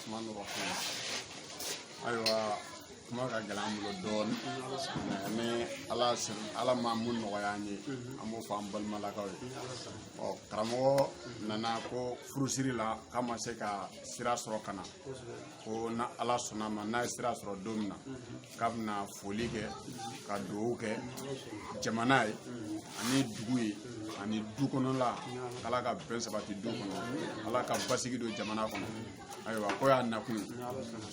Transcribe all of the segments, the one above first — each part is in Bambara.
الرحمن الرحيم. أيوة kuma ka gɛlɛn an bolo dɔɔnin ni ala ma mun nɔgɔya an ye an b'o fɔ an balimalakaw ye. Karamɔgɔ nana ko furusiri la k'a ma se ka sira sɔrɔ ka na ko na ala sɔnna ma n'a ye sira sɔrɔ don min na k'a bɛna foli kɛ ka dugawu kɛ jamana ye ani dugu ye ani du kɔnɔla ala ka bɛn sabati du kɔnɔ ala ka basigi don jamana kɔnɔ. Ayiwa ko y'a nakun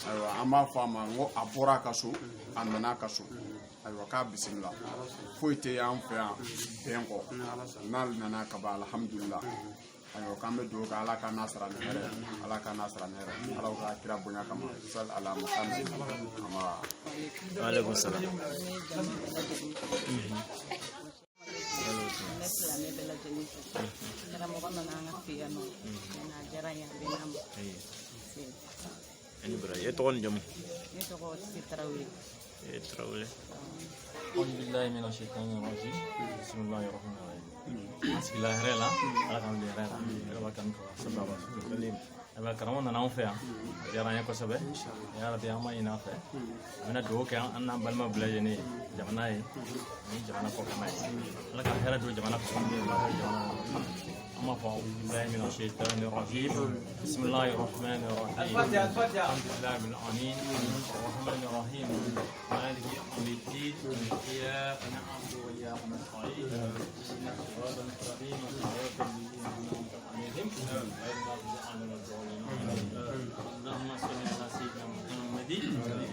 ayiwa an b'a fɔ a ma ko a bɔra a ka so a nana a ka so ayiwa k'a bisimila foyi tɛ y'an fɛ yan bɛn kɔ n'ale nana ka ban alhamdulila ayiwa k'an bɛ dugawu kɛ ala ka n'a sara ni hɛrɛ ala ka n'a sara ni hɛrɛ ala ka kira bonya kama sal ala muhammad ama alaikum salam ini berarti itu kan jam itu kok Traoré. Traoré. Alhamdulillah minasyaitonir rajim. Bismillahirrahmanirrahim. Bismillahirrahmanirrahim. Alhamdulillah. Alakan ko sallallahu alaihi wasallam. Aba karamana na onfe ya ranya ko sabe. Ya rabbi amma ina fa. Ana do ke an nan balma bulaje ne jamana yi. Ni jamana ko kamai. Alaka hera do jamana ko jamana. أما فأعوذ بالله من الشيطان الرجيم بسم الله الرحمن الرحيم الحمد لله رب العالمين الرحمن الرحيم مالك يوم الدين إياك نعبد وإياك نستعين اهدنا الصراط المستقيم صراط الذين أنعمت عليهم غير المغضوب عليهم ولا الضالين اللهم صل على سيدنا محمد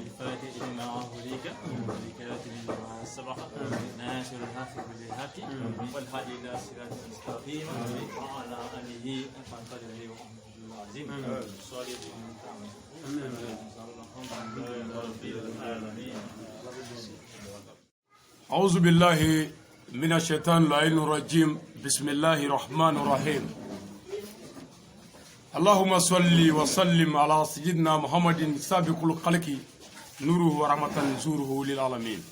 الفاتح لما أغلق والكاتب لما سبق ناصر الحق بالحق والهادي إلى صراط المستقيم وعلى آله وصحبه العظيم صالح أعوذ بالله من الشيطان اللعين الرجيم بسم الله الرحمن الرحيم اللهم صل وسلم على سيدنا محمد سابق الخلق نوره ورحمة نزوره للعالمين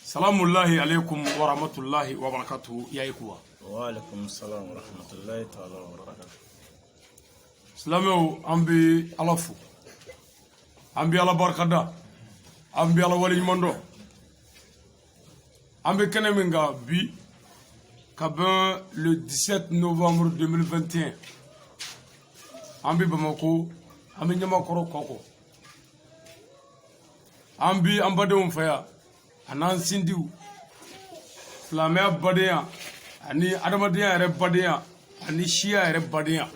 سلام الله عليكم ورحمة الله وبركاته يا إخوة. وعليكم السلام ورحمة الله تعالى وبركاته. سلامو أمبي على فو أمبي على بركة أمبي على ولي مندو أمبي كنمينغا بي كابن le 17 novembre 2021 أمبي بمكو أمبي نيما كورو كوكو أمبي أمبادون فيا anan sindiw flamea badenya ani adamadenya yɛrɛ badenya ani siya yɛrɛ badenya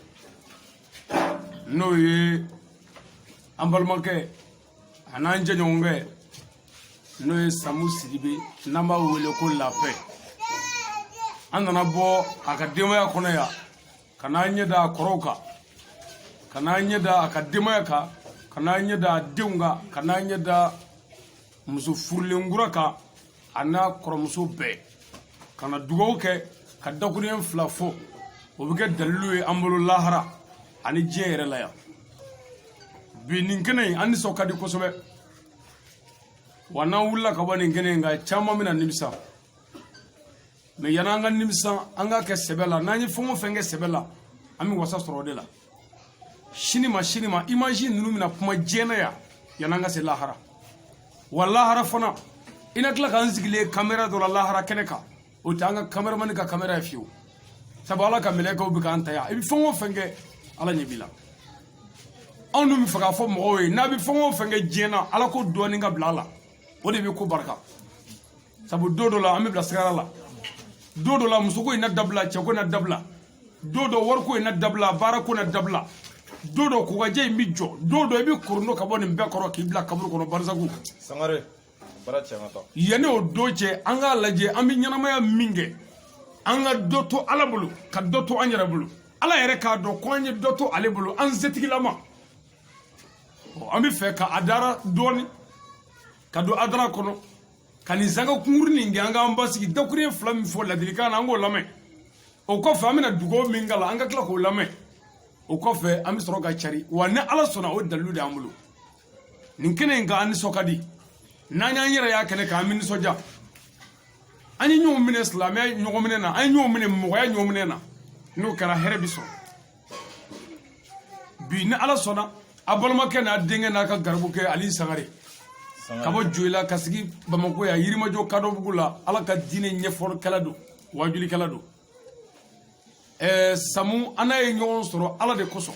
n'o ye an balimakɛ anan jɛɲɔgɔnkɛ n'o ye Samu Sidibe n'an b'a wele ko La Paix an nana bɔ a ka denbaya kɔnɔ yan ka n'an ɲɛ da a kɔrɔw kan ka n'an ɲɛ da a ka denbaya kan ka n'an ɲɛ da a denw kan ka n'an ɲɛ da muso furulen kura kan a n'a kɔrɔmuso bɛɛ ka na dugawu kɛ ka dakuruyɛn fila fɔ o bɛ kɛ dalilu ye an bolo lahara ani diɲɛ yɛrɛ la yan bi nin kɛnɛ in an nisɔn ka di kosɛbɛ wa n'an wulila ka bɔ nin kɛnɛ in nka caman bɛna nimisa mɛ yan'an ka nimisa an ka kɛ sɛbɛ la n'an ye fɛn o fɛn kɛ sɛbɛ la an bɛ wasa sɔrɔ o de la sini ma image ninnu bɛna kuma diɲɛ na yan yan'an ka se lahara. wa lahara fana ina tila k'an sigilen kamera dɔ la lahara kɛnɛ kan o tɛ an ka kameramani ka kamera ye fiyewu sabu ala ka mɛlɛkɛw bɛ k'an ta yan i bɛ fɛn o fɛn kɛ ala ɲɛ b'i la anw dun bɛ fɛ k'a fɔ mɔgɔw ye n'a bɛ fɛn o fɛn kɛ diɲɛ na ala ko dɔɔnin ka bila a la o de bɛ ko barika sabu don dɔ la an bɛ bila sigara la don dɔ la musoko in na dabila cɛko in na dabila don dɔ wariko in na dabila baarako in na dabila don dɔ kokajɛ in bɛ jɔ don dɔ i bɛ korondon ka bɔ nin bɛɛ kɔrɔ k'i bila kaburu kɔnɔ barisaku Sangare bara cɛ ka taa yanni o don cɛ an k'a lajɛ an bɛ ɲɛnamaya min kɛ an ka dɔ to ala bolo ka dɔ to an yɛrɛ bolo ala yɛrɛ k'a dɔn ko an ye dɔ to ale bolo an setigilama an bɛ fɛ ka a dara dɔɔnin ka don adara kɔnɔ ka nin sanga kunkuru nin kɛ an k'an basigi dakuruyɛn fila min fɔ ladilikan na an k'o lamɛn o kɔfɛ an bɛna dugawu min k'a la an ka tila k'o lamɛn o kɔfɛ an bɛ sɔrɔ ka cari wa ni ala sɔnna o dalilu de an bolo nin kɛnɛ in kan an nisɔn ka di n'an y'an yɛrɛ y'a kɛnɛ kan an bɛ nisɔndiya an ye ɲɔgɔn minɛ silamɛya ɲɔgɔn minɛ na an ye ɲɔgɔn minɛ mɔgɔya ɲɔgɔn minɛ na n'o kɛra hɛrɛ bɛ sɔrɔ bi ni ala sɔnna a balimakɛ n'a denkɛ n'a ka garibu kɛ Ali Sangare ka bɔ Joyila ka sigi Bamako ya Yirimajɔ Kadɔbugu la ala ka diinɛ ɲɛfɔlikɛla don wajulikɛla don Samu an n'a ye ɲɔgɔn sɔrɔ ala de kosɔn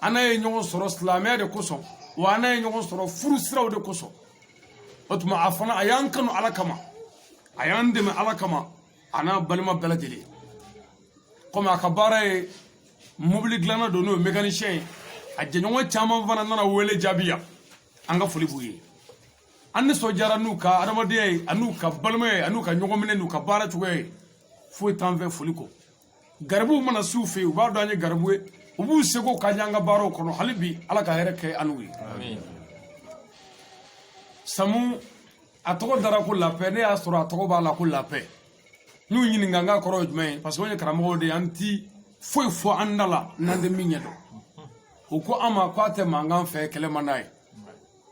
an n'a ye ɲɔgɔn sɔrɔ silamɛya de kosɔn wa an n'a ye ɲɔgɔn sɔrɔ furu siraw de kosɔn o tuma a fana a y'an kanu ala kama a y'an dɛmɛ ala kama a n'a balima bɛɛ lajɛlen komi a ka baara ye mobili dilanna don n'o ye mécanicien ye a jɛɲɔgɔn caman fana nana wele jaabi yan an ka foli b'u ye an nisɔndiyara n'u ka adamadenya ye an'u ka balimaya ye an'u ka ɲɔgɔn minɛ n'u ka baara cogoya ye foyi t'an fɛ foli kɔ garibuw mana s'u fɛ yen u b'a dɔn an ye garibu ye u b'u seko k'an ye an ka baaraw kɔnɔ hali bi ala ka hɛrɛ kɛ an n'u ye Samu a tɔgɔ dara ko la paix ne y'a sɔrɔ a tɔgɔ b'a la ko la paix n'u ɲininka n k'a kɔrɔ ye jumɛn ye parce que o ye karamɔgɔw de ye an ti foyi fɔ an da la n'an tɛ min ɲɛ dɔn u ko an ma k'a tɛ mankan fɛ kɛlɛ man d'a ye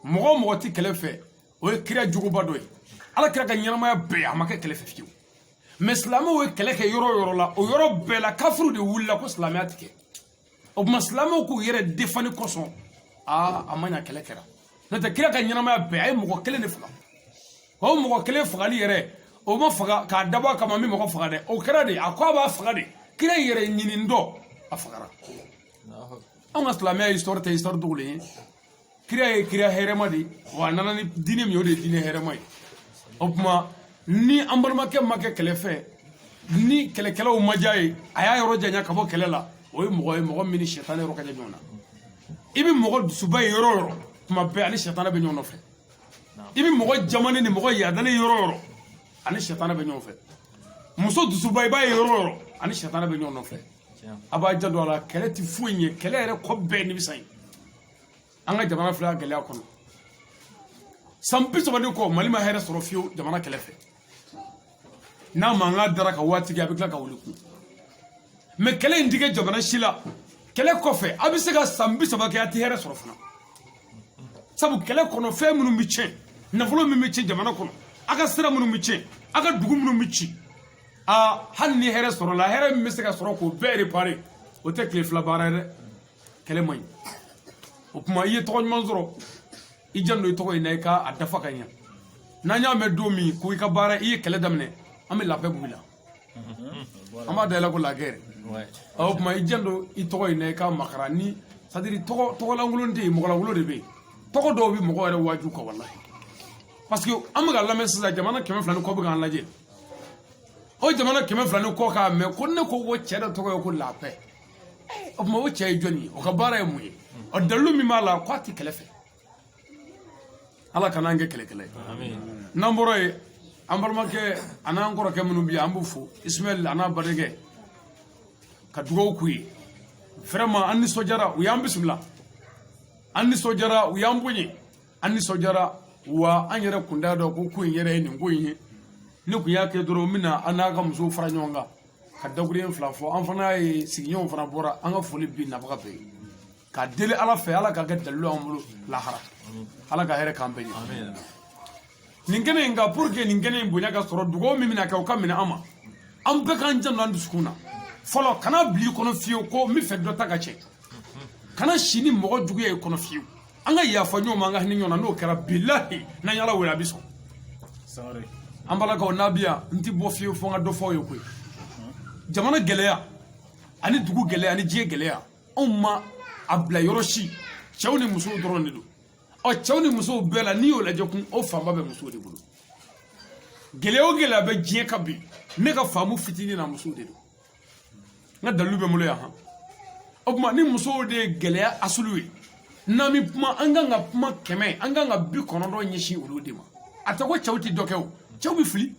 mɔgɔ o mɔgɔ tɛ kɛlɛ fɛ o ye kira juguba dɔ ye ala kira ka ɲɛnamaya bɛɛ a ma kɛ kɛlɛ fɛ fiyewu mais silamɛw ye kɛlɛ kɛ yɔrɔ o yɔrɔ la o yɔrɔ bɛɛ la kafiru de wulila ko silamɛya tɛ kɛ o tuma silamɛw k'u yɛrɛ défendre kosɔn a ma ɲɛ kɛlɛ kɛra n'o tɛ kira ka ɲɛnamaya bɛɛ a ye mɔgɔ kelen de faga o mɔgɔ kelen fagali yɛrɛ o ma faga k'a dabɔ a kama min mɔgɔ faga dɛ o kɛra de a ko a b'a faga de kira yɛrɛ ɲini dɔ a fagara anw ka silamɛya histoire tɛ histoire dogolen ye kira ye kira hɛrɛma de wa a nana ni diinɛ min ye o de ye diinɛ hɛrɛma ye o tuma ni an balimakɛ ma kɛ kɛlɛ fɛ ni kɛlɛkɛlaw ma diya ye a y'a yɔrɔ janya ka bɔ kɛlɛ la o ye mɔgɔ min ni sɛtanɛ yɔrɔ ka jan ɲɔgɔn na i bɛ mɔgɔ dusuba ye yɔrɔ o yɔrɔ tuma bɛɛ ani sɛtanɛ bɛ ɲɔgɔn nɔfɛ i bɛ mɔgɔ jamani ni mɔgɔ yadani yɔrɔ o yɔrɔ ani sɛtanɛ bɛ ɲɔgɔn fɛ muso dusuba i b'a ye yɔrɔ o yɔrɔ ani sɛtanɛ bɛ ɲɔgɔn nɔfɛ a b'a jadon a la kɛlɛ tɛ foyi ɲɛ kɛlɛ yɛrɛ kɔ bɛɛ nimisa ye an ka jamana filɛ gɛlɛya kɔnɔ san 30 kɔ Mali ma hɛrɛ sɔrɔ fiyewu jamana kɛlɛ fɛ n'a mankan dara ka waati kɛ a bɛ tila ka wuli kun mais kɛlɛ in tɛ kɛ jamana si la kɛlɛ kɔfɛ a bɛ se ka san 30 kɛ a tɛ hɛrɛ sɔrɔ fana sabu kɛlɛ kɔnɔ fɛn minnu bɛ tiɲɛ nafolo min bɛ tiɲɛ jamana kɔnɔ a ka sira minnu bɛ tiɲɛ a ka dugu minnu bɛ ci hali ni hɛrɛ sɔrɔla hɛrɛ min bɛ se ka sɔrɔ k'o bɛɛ réparer o tɛ tile fila baara ye dɛ kɛlɛ man ɲi o tuma i ye tɔgɔ ɲuman sɔrɔ i janto i tɔgɔ in na i ka a dafa ka ɲɛ n'an y'a mɛn don min ko i ka baara i ye kɛlɛ daminɛ an bɛ labɛn b'u la an b'a dayɛlɛ ko la guerre o tuma i janto i tɔgɔ in na i ka makara ni c'est à dire tɔgɔlankolon tɛ yen mɔgɔlankolon de bɛ yen tɔgɔ dɔw bɛ mɔgɔ yɛrɛ waaju kan walahi parce que an bɛ ka lamɛn sisan jamana 200 kɔ bɛ k'an lajɛ o jamana 200 kɔ k'a mɛn ko ne ko ko cɛ dɔ tɔgɔ ye ko la paix o tuma o cɛ ye jɔn ye o ka baara ye mun ye o dalilu min b'a la k'a tɛ kɛlɛ fɛ ala kana an kɛ kɛlɛkɛla ye n'an bɔra yen an balimakɛ a n'an kɔrɔkɛ minnu bɛ yan an b'u fo Ismaël a n'a badenkɛ ka dugawu k'u ye vraiment an nisɔndiyara u y'an bisimila an nisɔndiyara u y'an bonya an nisɔndiyara wa an yɛrɛ kun t'a dɔn ko in yɛrɛ ye nin ko in ye ne kun y'a kɛ dɔrɔn n bɛna an n'a ka musow fara ɲɔgɔn kan ka dakuruɲɛ 2 fɔ an fana ye sigiɲɔgɔnw fana bɔra an ka foli bi nafaga bɛɛ ye ka deli ala fɛ ala ka kɛ dalilu an bolo lahara ala ka hɛrɛ k'an bɛɛ ɲɛ nin kɛnɛ in ka pour que nin kɛnɛ in bonya ka sɔrɔ dugawu min bɛna kɛ o ka minɛ an ma an bɛɛ k'an janto an dusukun na fɔlɔ kana bila i kɔnɔ fiyewu ko n bɛ fɛ dɔ ta ka cɛ kana si ni mɔgɔ juguya i kɔnɔ fiyewu an ka yafa ɲɔgɔn ma an ka hinɛ ɲɔgɔn na n'o kɛra bilahi n'an y'ala wele a bɛ sɔn an balakaw n'a bɛ yan n tɛ bɔ fiyewu fo n ka dɔ fɔ aw ye koyi jamana gɛlɛya ani dugu gɛlɛya ani diɲɛ gɛlɛya anw ma a bila yɔrɔ si cɛw ni musow dɔrɔn de don cɛw ni musow bɛɛ la n'i y'o lajɛ kun o fanba bɛ musow de bolo gɛlɛya o gɛlɛya bɛ diɲɛ kan bi ne ka faamu fitinin na musow de don n ka dalilu bɛ n bolo yan han o tuma ni musow de ye gɛlɛya asulu ye n'an bɛ kuma an kan ka kuma 100 an kan ka 90 ɲɛsin olu de ma a tɛ ko cɛw tɛ dɔ kɛ o cɛw bɛ fili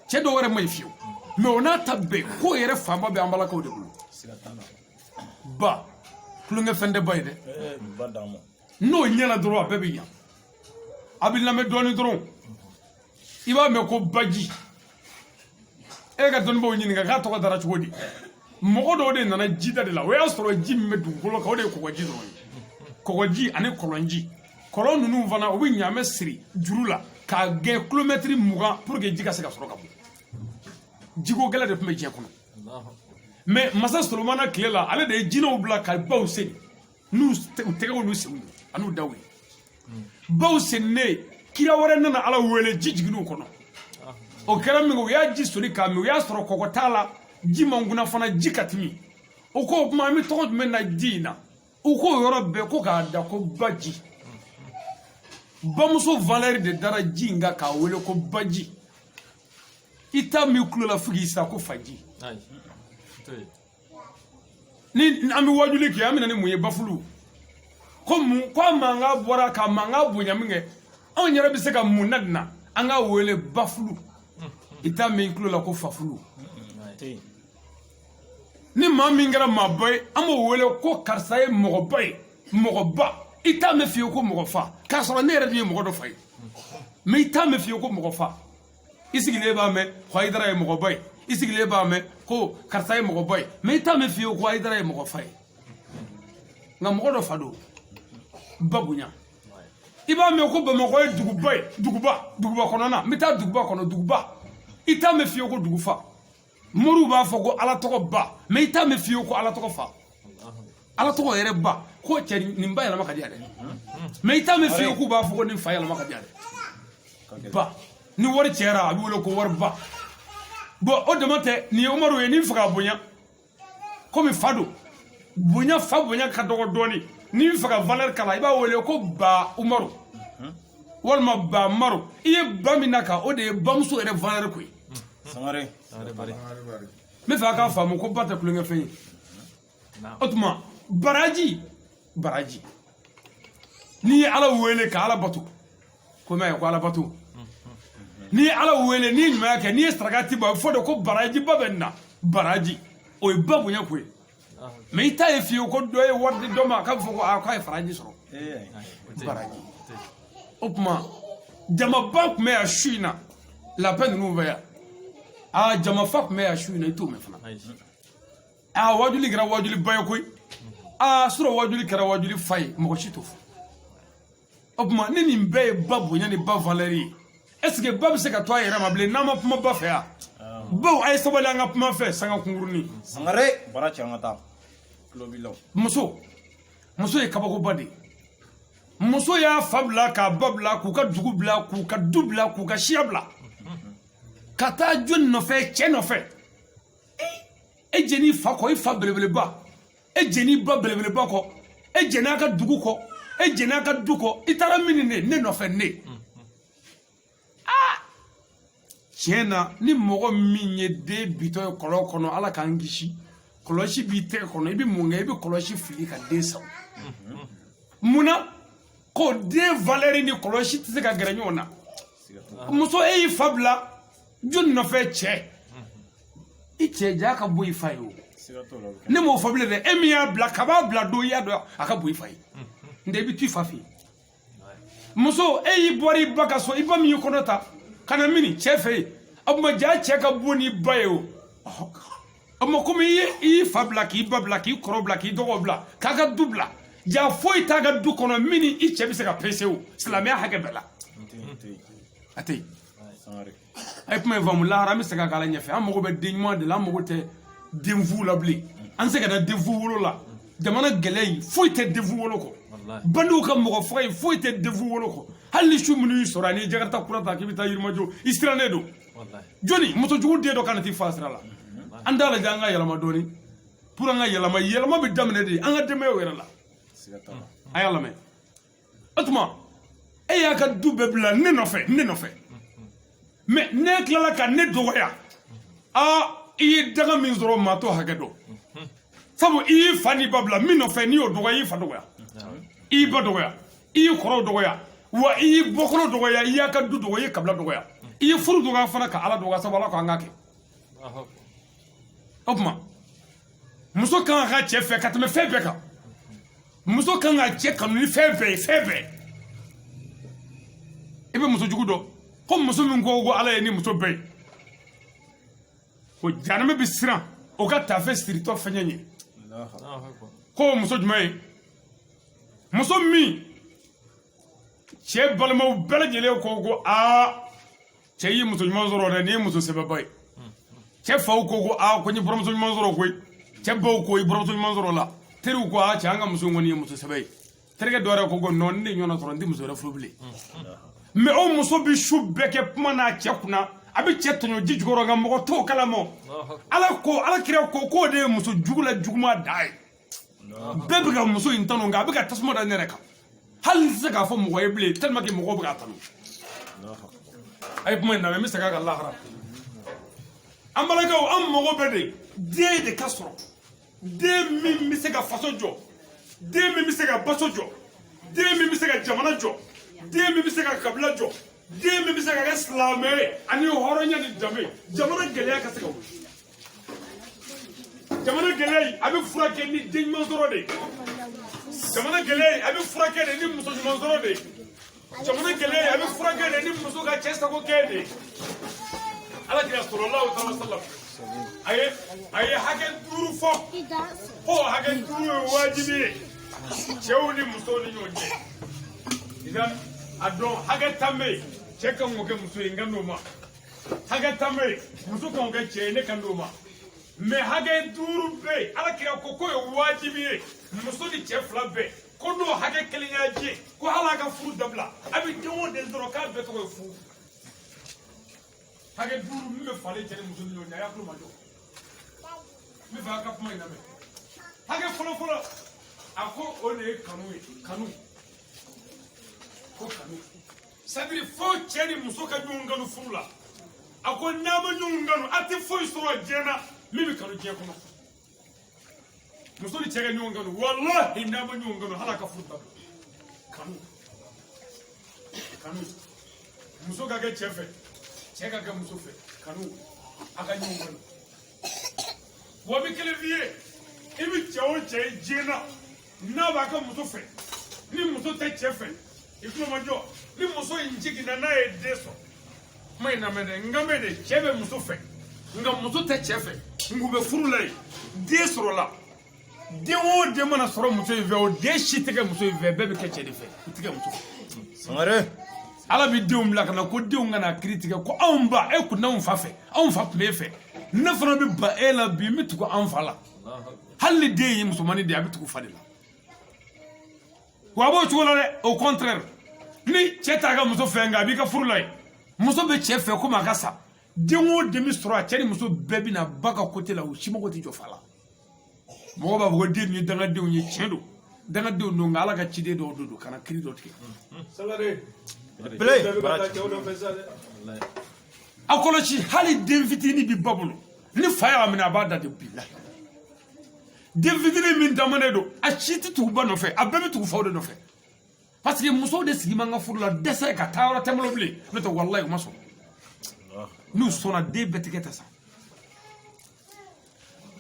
cɛ dɔw wɛrɛ ma ɲi fiyewu mais o n'a ta bɛɛ ko yɛrɛ fanba bɛ an balakaw de bolo ba kulonkɛ fɛn tɛ ba ye dɛ n'o ɲɛna dɔrɔn a bɛɛ bɛ yan a bɛ lamɛn dɔɔnin dɔrɔn i b'a mɛn ko baji e ka dɔnnibaw ɲininka k'a tɔgɔ dara cogo di mɔgɔ dɔw de nana jida de la o y'a sɔrɔ ji min bɛ dugukolo kan o de ye kɔgɔji dɔrɔn ye kɔgɔji ani kɔlɔnji kɔlɔn ninnu fana u bɛ ɲaamɛ siri juru la k'a gɛn kilomɛtiri 20 pour que ji ka se ka sɔrɔ ka bɔ jiko gɛlɛ de tun bɛ diɲɛ kɔnɔ mais masa Solomana tile la ale de ye jinɛw bila ka baw seli n'u tɛgɛw n'u senw an'u daw ye baw seninne kira wɛrɛ nana ala wele ji jiginn'u kɔnɔ o kɛra min u y'a ji soli k'a min o y'a sɔrɔ kɔgɔ t'a la ji mankunna fana ji ka timi o ko o tuma an bɛ tɔgɔ jumɛn na ji in na u k'o yɔrɔ bɛɛ ko k'a da ko baji bamuso valeur de dara ji in kan k'a wele ko baji i t'a min tulo la fo k'i sa ko faji ni an bɛ wajuli kɛ an bɛ na ni mun ye bafulu ko a mankan bɔra ka mankan bonya min kɛ anw yɛrɛ bɛ se ka mun na nin na an k'a wele bafulu i t'a min tulo la ko fafulu ni maa min kɛra maaba ye an b'o wele ko karisa ye mɔgɔba ye mɔgɔba i t'a mɛn fiyewu ko mɔgɔ fa k'a sɔrɔ ne yɛrɛ de ye mɔgɔ dɔ fa ye mɛ i t'a mɛn fiyewu ko mɔgɔ fa i sigilen b'a mɛn ko Hayidara ye mɔgɔba ye i sigilen b'a mɛn ko karisa ye mɔgɔba ye mɛ i t'a mɛn fiyewu ko Hayidara ye mɔgɔ fa ye nka mɔgɔ dɔ fa don ba bonya i b'a mɛn ko Bamakɔ ye duguba ye duguba kɔnɔna n bɛ taa duguba kɔnɔ duguba i t'a mɛn fiyewu ko dugu fa moriw b'a fɔ ko ala tɔgɔ ba mɛ i t'a mɛn fiyewu ko ala tɔgɔ fa ala tɔgɔ yɛrɛ ba ko cɛ nin ba yɛlɛma ka di yan dɛ mɛ i t'a mɛn fiyewu k'u b'a fɔ ko nin fa yɛlɛma ka di yan dɛ ba ni wari cɛra a bɛ wele ko wari ba bɔn o dama tɛ nin ye Umaru ye ni fɛ ka bonya komi fa don bonya fa bonya ka dɔgɔ dɔɔni ni fɛ ka valeur kala i b'a wele ko ba Umaru walima ba Maru i ye ba min na kan o de ye bamuso yɛrɛ valeur ko ye Sangare n bɛ fɛ a k'a faamu ko ba tɛ tulonkɛ fɛn ye o tuma baraji n'i ye ala wele ka ala bato ko mɛ ko ala bato n'i ye ala wele n'i ye ɲumanya kɛ n'i ye sarakati bɔ a bɛ fɔ de ko baraji ba bɛ nin na baraji o ye ba bonya ko ye mɛ i t'a ye fiyewu ko dɔ ye wari di dɔ ma k'a fɔ ko k'a ye faraji sɔrɔ baraji o tuma jamaba tun bɛ yan su in na labɛn ninnu bɛ yan jama fa tun bɛ yan su in na i t'o mɛn fana wajuli kɛra wajuli ba ye koyi sɔrɔ wajuli kɛra wajuli fa ye mɔgɔ si t'o fɔ o tuma ni nin bɛɛ ye ba bonya ni ba valeur ye est-ce que ba bɛ se ka to a yɛrɛ ma bilen n'an ma kuma ba fɛ yan baw a ye sabali an ka kuma fɛ sanga kunkurunin Sangare bara cɛ an ka taa tulo b'i la muso ye kabakoba de ye muso y'a fa bila k'a ba bila k'u ka dugu bila k'u ka du bila k'u ka siya bila ka taa jɔnni nɔfɛ cɛ nɔfɛ e jɛn'i fa kɔ i fa belebeleba e jɛn'i ba belebeleba kɔ e jɛn'a ka dugu kɔ e jɛn'a ka du kɔ i taara min ne nɔfɛ ne tiɲɛ na ni mɔgɔ min ye den bitɔ ye kɔlɔn kɔnɔ ala k'an kisi kɔlɔsi b'i tɛgɛ kɔnɔ i bɛ mun kɛ i bɛ kɔlɔsi fili ka den sago munna ko den valeur ni kɔlɔsi tɛ se ka gɛrɛ ɲɔgɔn na muso e y'i fa bila jɔnni nɔfɛ cɛ i cɛ ja ka bɔ i fa ye o ne m'o fɔ bilen dɛ e min y'a bila k'a bila don i y'a dɔn a ka bɔ i fa ye n tɛ i bɛ to i fa fɛ yen muso e y'i bɔra i ba ka so i ba min y'i kɔnɔ ta ka na mini cɛ fɛ yen o tuma ja cɛ ka bon n'i ba ye o tuma komi i y'i fa bila k'i ba bila k'i kɔrɔ bila k'i dɔgɔ bila k'a ka du bila ja foyi t'a ka du kɔnɔ min ni i cɛ bɛ se ka pese o silamɛya hakɛ bɛɛ la a tɛ yen a ye kuma in faamu lahara an bɛ segin a kan ala ɲɛfɛ an mago bɛ den ɲuman de la an mago tɛ denfu la bilen an se ka da denfu wolo la jamana gɛlɛ in foyi tɛ denfu wolo kɔ bandiw ka mɔgɔ faga in foyi tɛ denfu wolo kɔ hali ni su minnu y'i sɔrɔ ani jakarta kura ta k'i bɛ taa yirimajɔ i sirannen don jɔnni musojugu den dɔ kana t'i fa sira la an t'a lajɛ an ka yɛlɛma dɔɔni pour an ka yɛlɛma bɛ daminɛ de an ka denbayaw yɛrɛ la a y'a lamɛn o tuma e y'a ka du bɛɛ bila ne nɔfɛ mɛ ne tilala ka ne dɔgɔya i ye daga min sɔrɔ maa t'o hakɛ dɔn sabu i y'i fa n'i ba bila min nɔfɛ n'i y'o dɔgɔya i y'i fa dɔgɔya i y'i ba dɔgɔya i y'i kɔrɔw dɔgɔya wa i y'i bɔkɔlɔ dɔgɔya i y'a ka du dɔgɔya i ye kabila dɔgɔya i ye furu dɔgɔya fana ka ala dɔgɔya sabu ala ko an k'a kɛ o tuma muso kan ka cɛ fɛ ka tɛmɛ fɛn bɛɛ kan muso kan ka cɛ kanu ni fɛn bɛɛ ye i bɛ muso jugu dɔn ko muso min ko ala ye ni muso bɛɛ ye ko janame bɛ siran o ka taafe siritɔ fɛn ye ko muso jumɛn ye muso min cɛ balimaw bɛɛ lajɛlen ko cɛ y'i muso ɲuman sɔrɔ dɛ nin ye muso sɛbɛba ye cɛ faw ko ko n ye buramuso ɲuman sɔrɔ koyi cɛ baw ko i buramuso ɲuman sɔrɔ la teriw ko a cɛ an ka muso kɔni ye muso sɛbɛ ye terikɛ dɔ yɛrɛ ko non ne ɲɔgɔnna sɔrɔ n tɛ muso wɛrɛ furu bilen mais o muso bi su bɛɛ kɛ kuma n'a cɛ kunna a bɛ cɛ tɔɲɔ ji jukɔrɔ nka mɔgɔ t'o kalama ala kira ko k'o de ye muso jugu la juguman da ye bɛɛ bɛ ka muso in tanu nka a bɛ ka tasuma da ne yɛrɛ kan hali n tɛ se k'a fɔ mɔgɔ ye bilen tellement que mɔgɔw bɛ k'a tanu a ye kuma in lamɛn n bɛ segin a kan lahara an balakaw an mago bɛ de den de ka sɔrɔ den min bɛ se ka faso jɔ den min bɛ se ka baso jɔ den min bɛ se ka jamana jɔ den min bɛ se ka kabila jɔ den min bɛ se ka kɛ silamɛ ye ani hɔrɔnya ni danbe jamana gɛlɛya ka se ka wuli jamana gɛlɛya in a bɛ furakɛ ni den ɲuman sɔrɔ de ye jamana gɛlɛya in a bɛ furakɛ de ni muso ɲuman sɔrɔ de ye jamana gɛlɛya in a bɛ furakɛ de ni muso ka cɛ sago kɛ de ye ala kira sallallahu alaihi wasallam a ye hakɛ 5 fɔ ko hakɛ 5 ye wajibi ye cɛw ni musow ni ɲɔgɔn cɛ idan a dɔn hakɛ 10 bɛ yen cɛ kan k'o kɛ muso ye n kan d'o ma hakɛ 10 bɛ yen muso kan k'o kɛ cɛ ye ne kan d'o ma mais hakɛ 5 bɛ yen ala kira ko k'o ye wajibi ye muso ni cɛ 2 bɛɛ ko n'o hakɛ 1 y'a jɛ ko hali a ka furu dabila a bɛ den o den sɔrɔ k'a bɛɛ tɔgɔ ye furu hakɛ 5 min bɛ falen cɛ ni muso ni ɲɔgɔn cɛ a y'a tulo majɔ n bɛ fɛ a ka kuma in lamɛn hakɛ fɔlɔ-fɔlɔ a ko o de ye kanu ye kanu ko kanu c'est-à-dire fo cɛ ni muso ka ɲɔgɔn kanu furu la a ko n'a ma ɲɔgɔn kanu a tɛ foyi sɔrɔ diɲɛ na min bɛ kanu diɲɛ kɔnɔ muso ni cɛ ka ɲɔgɔn kanu wallahi n'a ma ɲɔgɔn kanu hali a ka furu dabila kanu kanu muso ka kɛ cɛ fɛ cɛ ka kɛ muso fɛ kanu a ka ɲɔgɔn kanu wa bɛ kelen f'i ye i bɛ cɛ o cɛ ye diɲɛ na n'a b'a ka muso fɛ ni muso tɛ cɛ fɛ i tulo ma jɔ ni muso in jiginna n'a ye den sɔrɔ kuma in lamɛn dɛ nka mɛ de cɛ bɛ muso fɛ nka muso tɛ cɛ fɛ nka u bɛ furu la yen den sɔrɔla den o den mana sɔrɔ muso in fɛ o den si tɛ kɛ muso in fɛ bɛɛ bɛ kɛ cɛ de fɛ u tɛ kɛ muso fɛ. Sangare ala bɛ denw bila ka na ko denw kana kiri tigɛ ko anw ba e kun n'anw fa fɛ anw fa tun b'e fɛ ne fana bɛ ba e la bi n bɛ tugu anw fa la hali ni den ye musomanin de ye a bɛ tugu fa de la wa a b'o cogo la dɛ au contraire ni cɛ t'a ka muso fɛ nka a b'i ka furu la yen muso bɛ cɛ fɛ komi a ka sa den o den bɛ sɔrɔ a cɛ ni muso bɛɛ bɛ na ba ka côté la u si mago tɛ jɔ fa la mɔgɔ b'a fɔ ko den ninnu ye dangadenw ye tiɲɛ don dangadenw don nka ala ka ciden dɔw don kana kiri dɔ tigɛ. a kɔlɔsi hali den fitinin bi ba bolo ni fa y'a minɛ a b'a da de bila den fitinin min damanen don a si tɛ tugu ba nɔfɛ a bɛɛ bɛ tugu faw de nɔfɛ parce que musow de sigi man ka furu la dɛsɛ ka taa yɔrɔ tɛ bolo bilen n'o tɛ walayi u ma sɔn n'u sɔnna den bɛɛ tigɛ tɛ sa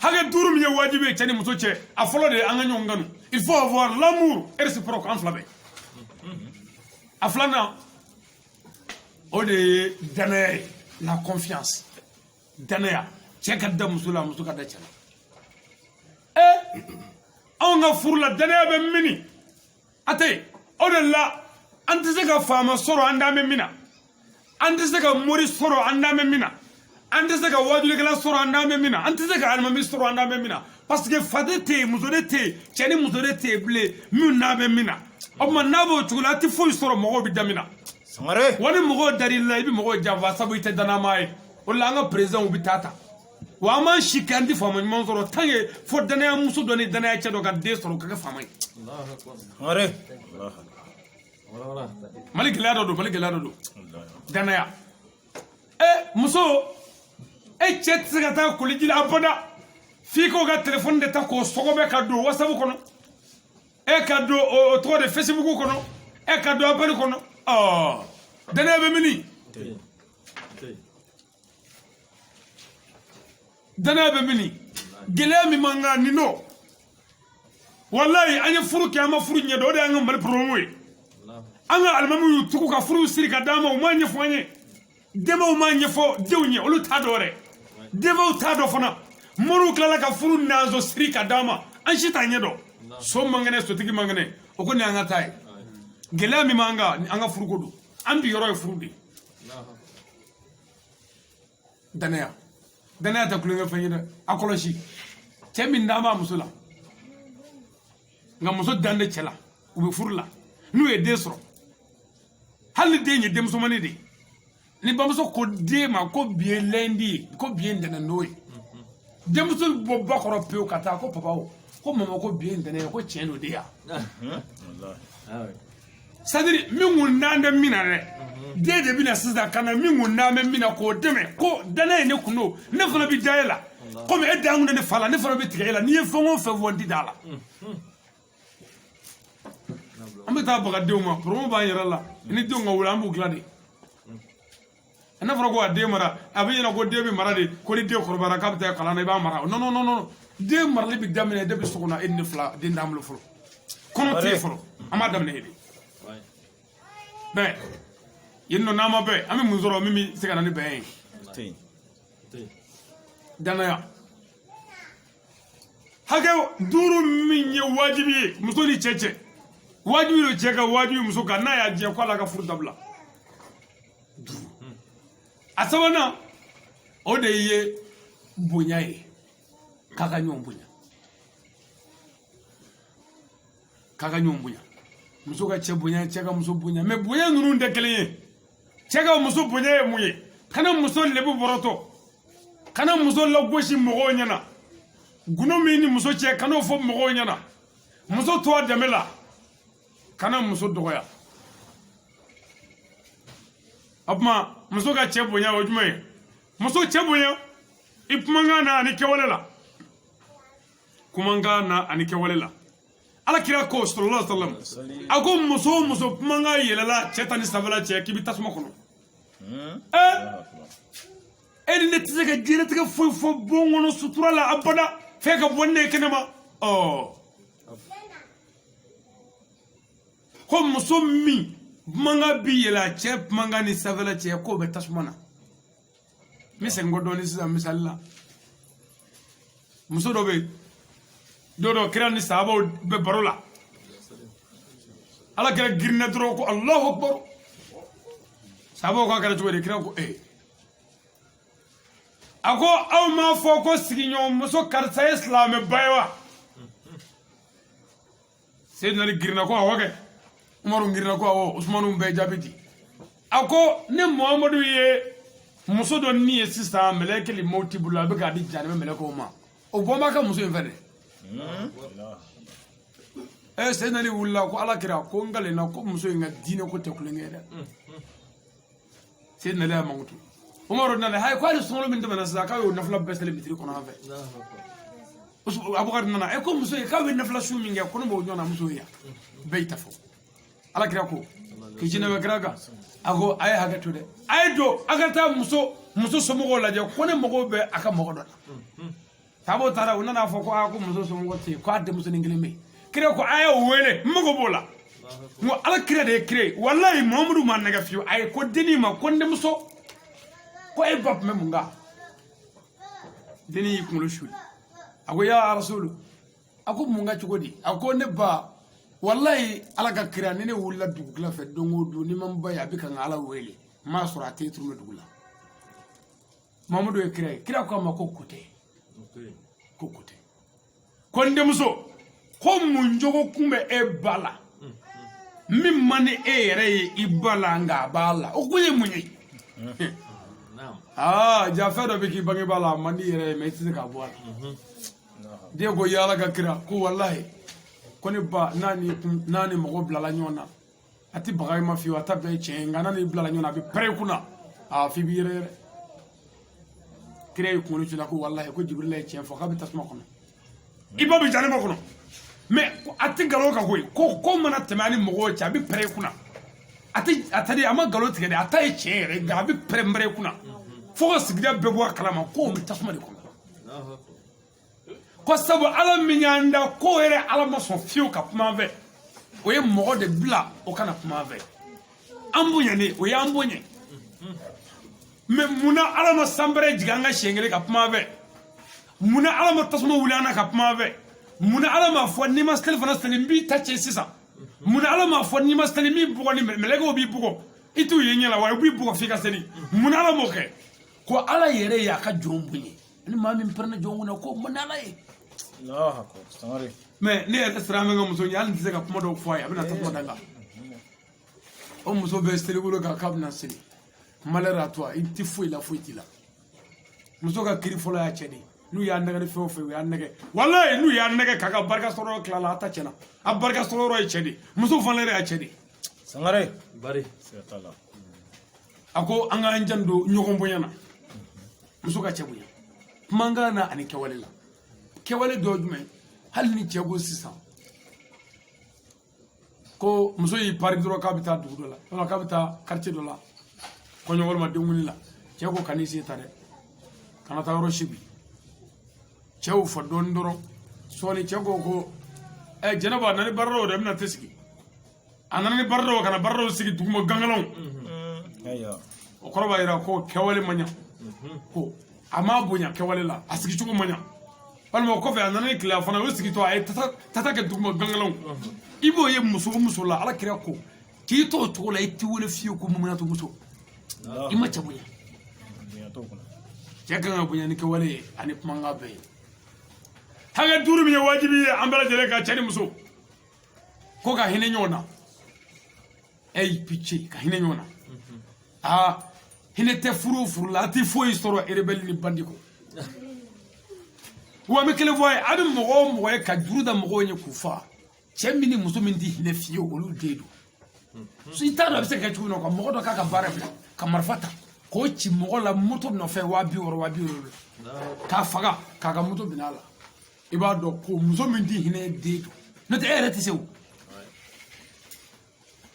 hakɛ 5 min ye wajibi ye cɛ ni muso cɛ a fɔlɔ de ye an ka ɲɔgɔn kanu il faut avoir l'amour réciproque an fila bɛɛ a filanan o de ye danaya ye la confiance danaya cɛ ka da muso la muso ka da cɛ la anw ka furu la danaya bɛ mini a tɛ yen o de la an tɛ se ka faama sɔrɔ an d'an bɛ min na an tɛ se ka mori sɔrɔ an d'an bɛ min na an tɛ se ka wajulikɛla sɔrɔ an d'an bɛ min na an tɛ se ka alimami sɔrɔ an d'an bɛ min na parce que fa de tɛ yen muso de tɛ yen cɛ ni muso de tɛ yen bilen min n'an bɛ min na o tuma n'a b'o cogo la a tɛ foyi sɔrɔ mɔgɔw bɛ da min na Sangare wa ni mɔgɔw dar'i la i bɛ mɔgɔw janfa sabu i tɛ danama ye o de la an ka président bɛ taa ta wa an m'an si kɛ an tɛ faama ɲuman sɔrɔ tant que fo danaya muso dɔ ni danaya cɛ dɔ ka den sɔrɔ o ka kɛ faama ye Sangare mali gɛlɛya dɔ don danaya muso e cɛ tɛ se ka taa koliji la abada f'i k'o ka telefɔni de ta k'o sɔgɔbɛ ka don whatsapp kɔnɔ e ka don o tɔgɔ de facebook kɔnɔ e ka don appel kɔnɔ danaya bɛ mini danaya bɛ mini gɛlɛya min man kan nin no wallahi an ye furu kɛ an ma furu ɲɛdɔn o de y'an ka mali problème ye an ka alimamiw y'u tugu ka furu siri ka d'an ma u m'a ɲɛfɔ an ye denbaw m'a ɲɛfɔ denw ye olu t'a dɔn wɛrɛ denbaw t'a dɔn fana moriw tilala ka furu nanzo siri ka d'an ma an si t'a ɲɛdɔn so man kɛnɛ sotigi man kɛnɛ o ko nin an ka taa ye gɛlɛya min b'an kan an ka furuko don an bi yɔrɔ ye furu de danaya tɛ kulonkɛ fɛn ye dɛ a kɔlɔsi cɛ min d'an b'a muso la nka muso dan de cɛ la u bɛ furu la n'u ye den sɔrɔ hali ni den ye denmusomani de ye ni bamuso ko den ma ko bi ye lundi ye ko bi ye ntɛnɛndon ye denmuso bɔ ba kɔrɔ pewu ka taa ko papa o ko mama ko bi ye ntɛnɛn ye ko tiɲɛ don de ya c'est-à-dire min kun n'an bɛ min na dɛ den de bɛ na sisan ka na min kun n'an bɛ min na k'o dɛmɛ ko danaya ye ne kun don ne fana bɛ da e la komi e dan kun ne fa la ne fana bɛ tigɛ e la n'i ye fɛn o fɛn fɔ n ti da la an bɛ taa bagadenw ma problème b'an yɛrɛ la ni denw ka wuli an b'u dilan de n'a fɔra ko a den mara a bɛ ɲɛna ko den bɛ mara de ko ni den kɔrɔbayara k'a bɛ taa kalan na i b'a mara non non non non den marali bɛ daminɛ depuis so kɔnɔ e ni ne fila den t'an bolo fɔlɔ kɔnɔ tɛ yen fɔlɔ an b'a daminɛ e de bɛn yen nɔ n'an ma bɛn an bɛ mun sɔrɔ min bɛ se ka na ni bɛn ye danaya hakɛ 5 min ye wajibi ye muso ni cɛ cɛ wajibi don cɛ ka wajibi muso kan n'a y'a diɲɛ k'ale ka furu dabila a sabanan o de ye bonya ye k'a ka ɲɔgɔn bonya k'a ka ɲɔgɔn bonya muso ka cɛ bonya cɛ ka muso bonya mais bonya ninnu tɛ kelen ye cɛ ka muso bonya ye mun ye kana muso lebu bɔrɔtɔ kana muso lagosi mɔgɔw ɲɛna gundo min ni muso cɛ kan'o fɔ mɔgɔw ɲɛna muso to a dɛmɛ la kana muso dɔgɔya o tuma muso ka cɛ bonya o jumɛn ye muso cɛ bonya i kumakan na ani kɛwale la kumakan na ani kɛwale la alakira ko sallallahu alaihi wasallam a ko muso o muso kumakan yɛlɛla cɛ ta ni sanfɛla cɛ k'i bɛ tasuma kɔnɔ e ni ne tɛ se ka diɲɛlatigɛ foyi fɔ bon kɔnɔ sutura la abada fɛn ka bɔ ne ye kɛnɛma ko muso min kumakan bi yɛlɛ cɛ kumakan ni sanfɛla cɛ k'o bɛ tasuma na n bɛ segin kɔ dɔɔnin sisan misali la muso dɔ bɛ yen don dɔ kira ni sahabaw bɛ baro la ala kɛra girinna dɔrɔn ko alahu akbar sahabaw k'a kɛra cogo di kira ko a ko aw m'a fɔ ko sigiɲɔgɔnmuso karisa ye silamɛba ye wa seyidina ali girinna ko awɔ kɛ umaru girinna ko awɔ usmanu bɛɛ jaabi di a ko ne muhamadu ye muso dɔ ni ye sisan mɛlɛkɛ mɔti bolo a bɛ k'a di janɛmɛ mɛlɛkɛw ma o bɔ b'a ka muso in fɛ dɛ seyidina ali wulila ko ala kira ko n galenna ko muso in ka diinɛ ko tɛ kulonkɛ ye dɛ seyidina ali y'a mankutu umaru nana hayi ko hali sunkalo min tɛmɛna sisan k'a y'o nafila bɛɛ seli bitiri kɔnɔ an fɛ abubakar nana ko muso ye k'a bɛ nafila su min kɛ ko ne b'o ɲɔgɔnna muso ye yan bɛɛ y'i ta fɔ ala kira ko k'i jinɛ bɛ kira kan a ko a ye hakɛ to dɛ a ye don a ka taa muso somɔgɔw lajɛ ko ne mago bɛ a ka mɔgɔ dɔ la sababu taara u nana fɔ ko ko muso somɔgɔ tɛ yen ko a denmusonin kelen bɛ yen kira ko a y'o wele n mago b'o la n ko ala kira de ye kira ye walayi mamadu ma nɛgɛ fiyewu a ye ko dennin ma ko n denmuso ko e ba tun bɛ mun kan dennin y'i kunkolo suuli a ko ya rasulu a ko mun ka cogo di a ko ne ba walayi ala ka kira ni ne wulila dugukila fɛ don o don ni ma n ba ye a bɛ ka n ala wele n m'a sɔrɔ a tɛ turu dugu la mamadu ye kira ye kira ko a ma ko tɛ ko tɛ ko n denmuso ko mun jogo kun bɛ e ba la min man ni e yɛrɛ ye i ba la nka a b'a la o ko ye mun ye ja fɛn dɔ bɛ k'i bangebaa la a man di yɛrɛ ye mɛ i tɛ se k'a bɔ a la den ko yala ka kira ko walahi ko ne ba n'a ni mɔgɔ bilala ɲɔgɔn na a tɛ baga i ma fiyewu a ta bɛɛ ye tiɲɛ ye nka n'a ni bilala ɲɔgɔn na a bɛ pɛrɛ i kunna f'i b'i yɛrɛ yɛrɛ kira ye kunkolo ci la ko walahi ko jibirila ye tiɲɛ fɔ k'a bɛ tasuma kɔnɔ i ba bɛ janeba kɔnɔ mɛ a tɛ nkalon kan koyi ko mana tɛmɛ a ni mɔgɔw cɛ a bɛ pɛrɛ i kunna a tɛ a ma nkalon tigɛ dɛ a ta ye tiɲɛ yɛrɛ nka a bɛ pɛrɛn-pɛrɛn i kunna fo ka sigida bɛɛ bɔ a kalama k'o bɛ tasuma de kɔnɔ ko sabu ala min y'an da k'o yɛrɛ ala ma sɔn fiyewu ka kuma an fɛ o ye mɔgɔ de bila o kana kuma an fɛ an bonyane o y'an bonya mɛ munna ala ma sanbɛrɛ jigin an ka siɲɛ kelen ka kuma an fɛ munna ala ma tasuma wuli an na ka kuma an fɛ munna ala m'a fɔ n'i ma seli fana seli n b'i ta cɛ sisan munna ala m'a fɔ n'i ma seli min bugɔ ni mɛlɛkɛw b'i bugɔ i t'u ye ɲɛ la wa i b'i bugɔ f'i ka seli munna ala m'o kɛ ko ala yɛrɛ y'a ka jɔn bonya ni maa min pɛrɛnna jɔn kunna ko mun ala ye Allahu akbar. mais ne yɛrɛ sira min ka muso ɲɛ hali n tɛ se ka kuma dɔw fɔ a ye a bɛna taa kuma da la o muso bɛ seli bolo kan k'a bɛna seli malheur à toi i tɛ foyi la foyi t'i la muso ka kiri fɔlɔ y'a cɛ de n'u y'a nɛgɛ ni fɛn o fɛn u y'a nɛgɛ walayi n'u y'a nɛgɛ k'a ka barika sɔrɔ yɔrɔ tila la a ta cɛnna a barika sɔrɔ yɔrɔ ye cɛ de muso fana yɛrɛ y'a cɛ de Sangare. bari Siga t'a la. a ko an k'an janto ɲɔgɔn bonya na muso ka cɛ bonya kumakan na ani kɛwale la kɛwale dɔ jumɛn hali ni cɛ ko sisan ko muso y'i pari dɔrɔn k'a bɛ taa dugu dɔ la walima k'a bɛ taa quartier dɔ la kɔɲɔ walima denkundi la cɛ ko kan'i sen ta dɛ kana taa yɔrɔ si bi cɛw fɔ dɔɔni dɔrɔn sɔɔni cɛ ko jɛnɛba nani baara dɔw de bɛna tɛ sigi a nana ni baara dɔw kana baara dɔw sigi duguma gangalaw Ayiwa. o kɔrɔ b'a jira ko kɛwale man ɲa ko a m'a bonya kɛwale la a sigicogo man ɲa walima o kɔfɛ a nana ni tile fana o sigitɔ a ye tata kɛ duguma gangalaw i b'o ye muso o muso la ala kira ko k'i t'o cogo la i tɛ wele fiyewu ko mumuna to muso i ma cɛ bonya Bonya t'o kɔnɔ. cɛ kan ka bonya ni kɛwale ye ani kumakan bɛɛ ye hakɛ duuru min ye wajibi ye an bɛɛ lajɛlen ka cɛ ni muso ko ka hinɛ ɲɔgɔn na pice ka hinɛ ɲɔgɔn na hinɛ tɛ furu o furu la a tɛ foyi sɔrɔ rebelle ni bandi kɔ wa an bɛ kelen fɔ a ye a bɛ mɔgɔ o mɔgɔ ye ka juru da mɔgɔw ye k'u faga cɛ min ni muso min tɛ hinɛ fiyewu olu den don i t'a dɔn a bɛ se ka kɛ cogo min na ka mɔgɔ dɔ k'a ka baara bila ka marifa ta k'o ci mɔgɔ la moto nɔfɛ 200,000 k'a faga k'a ka moto bin'a la i b'a dɔn ko muso min tɛ hinɛ den don n'o tɛ e yɛrɛ tɛ se o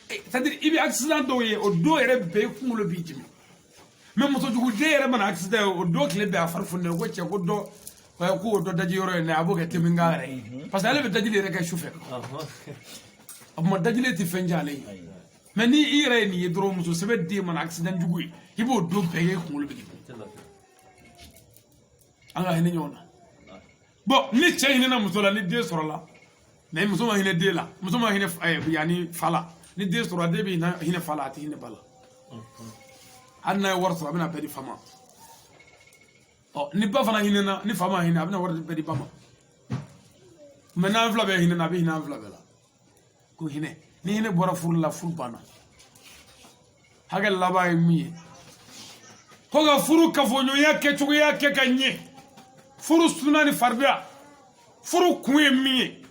c'est-à-dire i bɛ accident dɔw ye o don yɛrɛ bɛɛ i kunkolo b'i dimi mais musojuguden yɛrɛ mana accident ye o don tile bɛɛ a fari fununen ko cɛ ko dɔ ko dɔ daji yɔrɔ ye a b'o kɛ teminkan yɛrɛ ye parce que ale bɛ dajili yɛrɛ kɛ sufɛ a kuma dajili tɛ fɛn jɛ ale ye mais ni i yɛrɛ ye nin ye dɔrɔn muso sɛbɛ den mana accident jugu ye i b'o don bɛɛ kɛ i kunkolo bɛ dimi an ka hinɛ ɲɔgɔn na bon ni cɛ hinɛna muso la ni den sɔrɔla mais muso ma hinɛ den la muso ma hinɛ yanni fa la ni den sɔrɔla den bɛ hinɛ fa la a tɛ hinɛ ba la hali n'a ye wari sɔrɔ a bɛna bɛɛ di fa ma ni ba fana hinɛna ni fa ma hinɛ a bɛna wari bɛɛ di ba ma mais n'an fila bɛɛ hinɛna a bɛ hinɛ an fila bɛɛ la ko hinɛ ni hinɛ bɔra furu la furu banna hakɛ laban ye min ye ko ka furu kafoɲɔgɔnya kɛcogoya kɛ ka ɲɛ furu sunan ni faridiya furu kun ye min ye